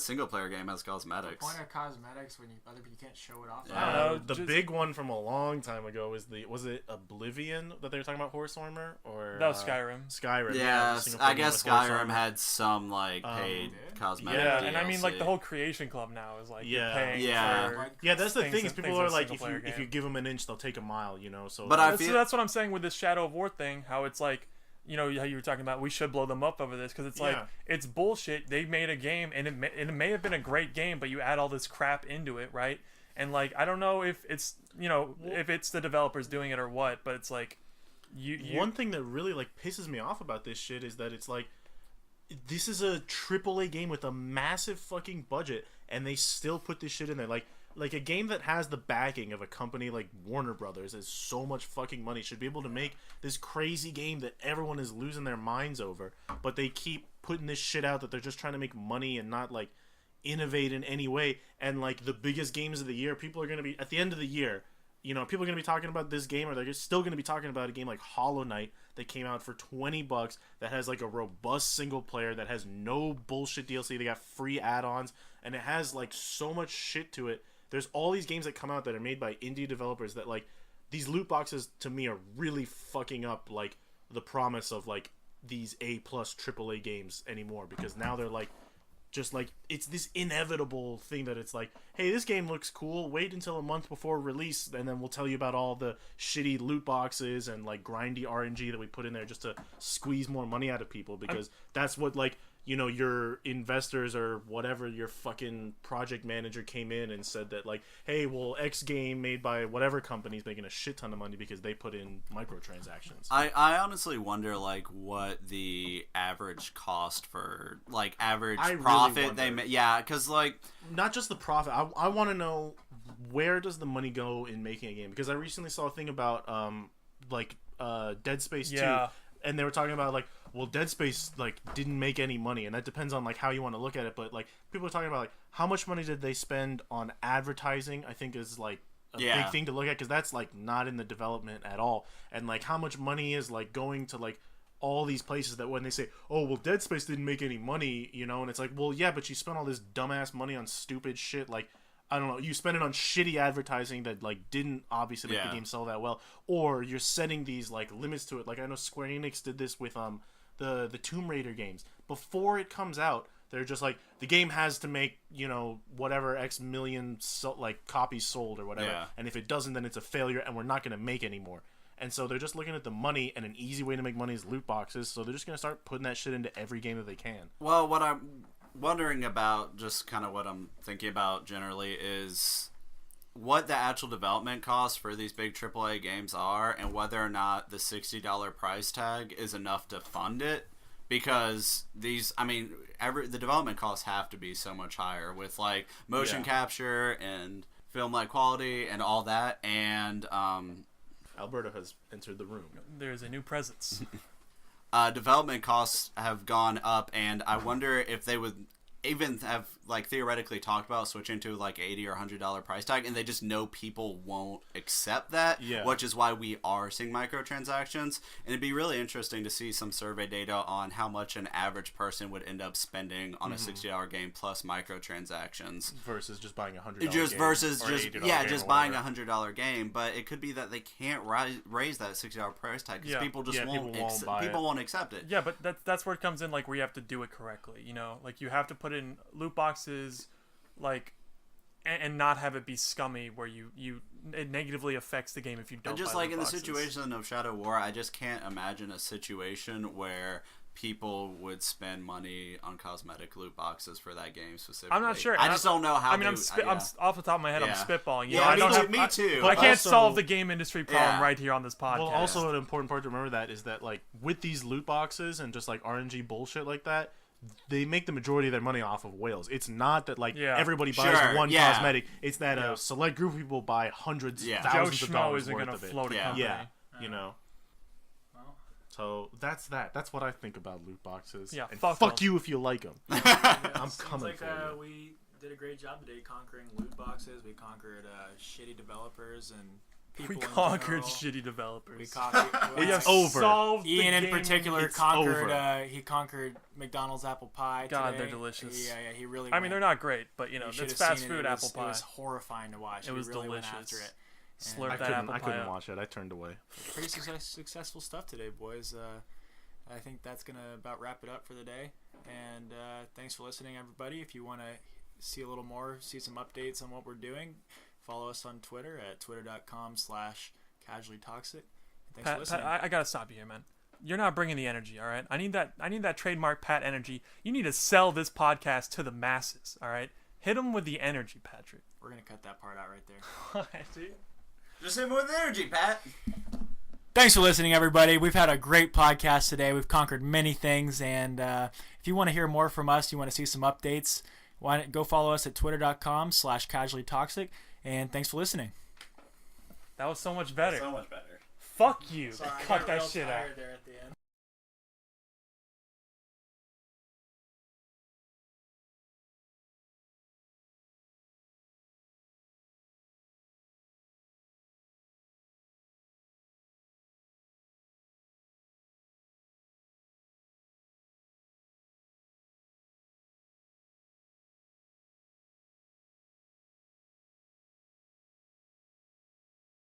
single player game has cosmetics? The point of cosmetics when you can't show it off. The big one from a long time ago was it Oblivion that they were talking about, Horsearmor, or that was Skyrim. Skyrim. Yeah, I guess Skyrim had some like paid cosmetics. Yeah, and I mean like the whole Creation Club now is like paying for that's the thing, is people are like, if you give them an inch, they'll take a mile, you know. So but so that's what I'm saying with this Shadow of War thing, how it's like, you know, how you were talking about we should blow them up over this, because it's like it's bullshit. They made a game, and it may have been a great game, but you add all this crap into it, right? And like I don't know if it's, you know, if it's the developers doing it or what, but it's like one thing that really like pisses me off about this shit is that it's like, this is a AAA game with a massive fucking budget, and they still put this shit in there. Like, like a game that has the backing of a company like Warner Brothers has so much fucking money should be able to make this crazy game that everyone is losing their minds over, but they keep putting this shit out that they're just trying to make money and not like innovate in any way. And like the biggest games of the year, people are going to be at the end of the year, you know, people are going to be talking about this game, or they're still going to be talking about a game like Hollow Knight that came out for $20 that has like a robust single player that has no bullshit DLC. They got free add-ons and it has like so much shit to it. There's all these games that come out that are made by indie developers that like these loot boxes to me are really fucking up like the promise of like these A+ AAA games anymore, because now they're like just like it's this inevitable thing that it's like, hey, this game looks cool, wait until a month before release and then we'll tell you about all the shitty loot boxes and like grindy RNG that we put in there just to squeeze more money out of people, because that's what like, you know, your investors or whatever, your fucking project manager came in and said that like, hey, well, X game made by whatever company's making a shit ton of money because they put in microtransactions. I honestly wonder like what the average cost for like average profit really they make. Yeah, because like not just the profit. I want to know, where does the money go in making a game? Because I recently saw a thing about Dead Space 2, and they were talking about like, well, Dead Space like didn't make any money, and that depends on like how you want to look at it. But like people are talking about like how much money did they spend on advertising? I think is like a big thing to look at, because that's like not in the development at all. And like how much money is like going to like all these places that when they say, oh well, Dead Space didn't make any money, you know, and it's like, well yeah, but you spent all this dumbass money on stupid shit like, I don't know, you spend it on shitty advertising that like didn't obviously make the game sell that well, or you're setting these like limits to it. Like I know Square Enix did this with the Tomb Raider games. Before it comes out, they're just like, the game has to make, you know, whatever X million like copies sold or whatever, and if it doesn't, then it's a failure and we're not going to make any more. And so they're just looking at the money, and an easy way to make money is loot boxes, so they're just going to start putting that shit into every game that they can. Well, what I'm wondering about, just kind of what I'm thinking about generally, is what the actual development costs for these big AAA games are, and whether or not the $60 price tag is enough to fund it. Because these, I mean, the development costs have to be so much higher with like motion capture and film-like quality and all that. And Alberto has entered the room. There's a new presence. Development costs have gone up, and I wonder if they would even have like theoretically talked about switching to like $80 or $100 price tag, and they just know people won't accept that, which is why we are seeing microtransactions. And it'd be really interesting to see some survey data on how much an average person would end up spending on a $60 game plus microtransactions versus just buying $100 just buying a $100 game. But it could be that they can't raise that $60 price tag because people just won't accept it. Yeah, but that's where it comes in, like where you have to do it correctly. You know, like you have to put in loot boxes, like, and not have it be scummy where it negatively affects the game if you don't. And just buy like in boxes. The situation of Shadow War, I just can't imagine a situation where people would spend money on cosmetic loot boxes for that game specifically. I'm not sure. I just don't know how. I mean, I'm off the top of my head. I'm spitballing. Me too. I can't solve the game industry problem right here on this podcast. Well, also an important part to remember that is that like with these loot boxes and just like RNG bullshit like that, they make the majority of their money off of whales. It's not that like everybody buys one cosmetic. It's that a select group of people buy hundreds, thousands of dollars worth of it. Float a company. You know. So that's that. That's what I think about loot boxes. Yeah, and fuck you if you like them. I'm coming for you. We did a great job today conquering loot boxes. We conquered shitty developers and people. We conquered shitty developers. We conquered. It's over. Solved Ian in particular conquered. Over. He conquered McDonald's apple pie. God, today. they're delicious. Yeah, he really. I mean, they're not great, but you know, it's fast food apple pie. It was horrifying to watch. It was really delicious. Went after it. I couldn't watch it. I turned away. Pretty successful stuff today, boys. I think that's going to about wrap it up for the day. And thanks for listening, everybody. If you want to see a little more, see some updates on what we're doing, follow us on Twitter at twitter.com/casuallytoxic. Thanks for listening. Pat, I got to stop you here, man. You're not bringing the energy, all right? I need that trademark Pat energy. You need to sell this podcast to the masses, all right? Hit them with the energy, Patrick. We're going to cut that part out right there. Just hit me with energy, Pat. Thanks for listening, everybody. We've had a great podcast today. We've conquered many things, and if you want to hear more from us, you want to see some updates, Why not go follow us at twitter.com/casuallytoxic, and thanks for listening. That was so much better. So much better. Fuck you. Sorry, Cut that shit out. There at the end.